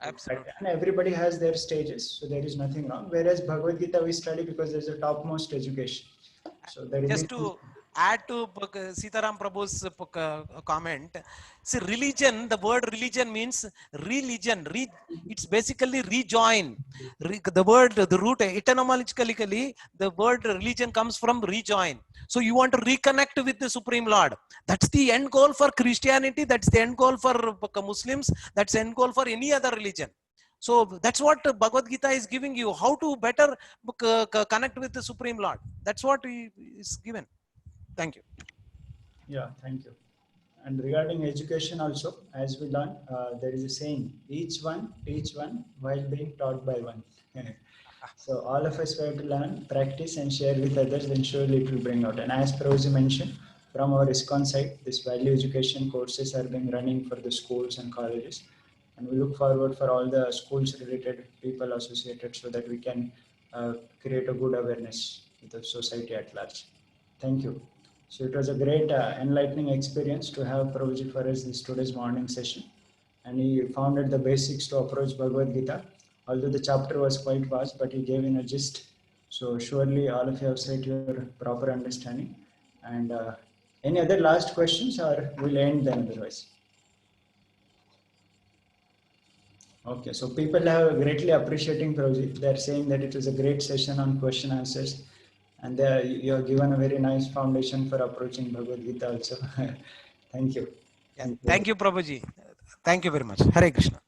Absolutely. And everybody has their stages, so there is nothing wrong. Whereas Bhagavad Gita we study because there's a topmost education. So there is just to add to Sitaram Prabhu's comment, see, religion, the word religion means religion. It's basically rejoin. The word, the root, etymologically, the word religion comes from rejoin. So you want to reconnect with the Supreme Lord. That's the end goal for Christianity. That's the end goal for Muslims. That's the end goal for any other religion. So that's what Bhagavad Gita is giving you, how to better connect with the Supreme Lord. That's what is given. Thank you. Yeah, thank you. And regarding education also, as we learn, there is a saying, each one teach one while being taught by one. So all of us have to learn, practice and share with others, then surely it will bring out. And as Prabhuji mentioned, from our ISKCON side, this value education courses are being running for the schools and colleges. And we look forward for all the schools related people associated so that we can create a good awareness with the society at large. Thank you. So it was a great enlightening experience to have Prabhuji for us this today's morning session. And he founded the basics to approach Bhagavad Gita. Although the chapter was quite vast, but he gave in a gist. So surely all of you have set your proper understanding. And any other last questions, or we'll end then otherwise? Okay, so people are greatly appreciating Prabhuji. They're saying that it was a great session on question answers. And you have given a very nice foundation for approaching Bhagavad Gita also. Thank you. Yeah, thank you, Prabhuji. Thank you very much. Hare Krishna.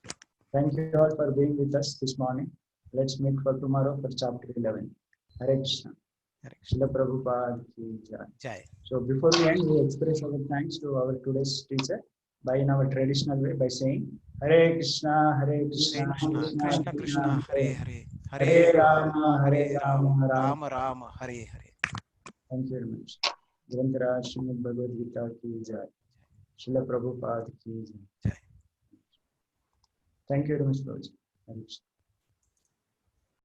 Thank you all for being with us this morning. Let's meet for tomorrow for chapter 11. Hare Krishna. Srila Prabhupada ki jai. Jai. So before we end, we express our thanks to our today's teacher, by in our traditional way by saying Hare Krishna, Hare Krishna, Krishna, Krishna Krishna, Hare Hare, Hare Hare Rama, Hare Rama, Rama. Rama Rama, Hare Hare. Thank you very much. Grantara Srimad Bhagavad Gita ki jai. Srila Prabhupada ki jai. Jai. Thank you very much, Prabhuji. Hare Krishna.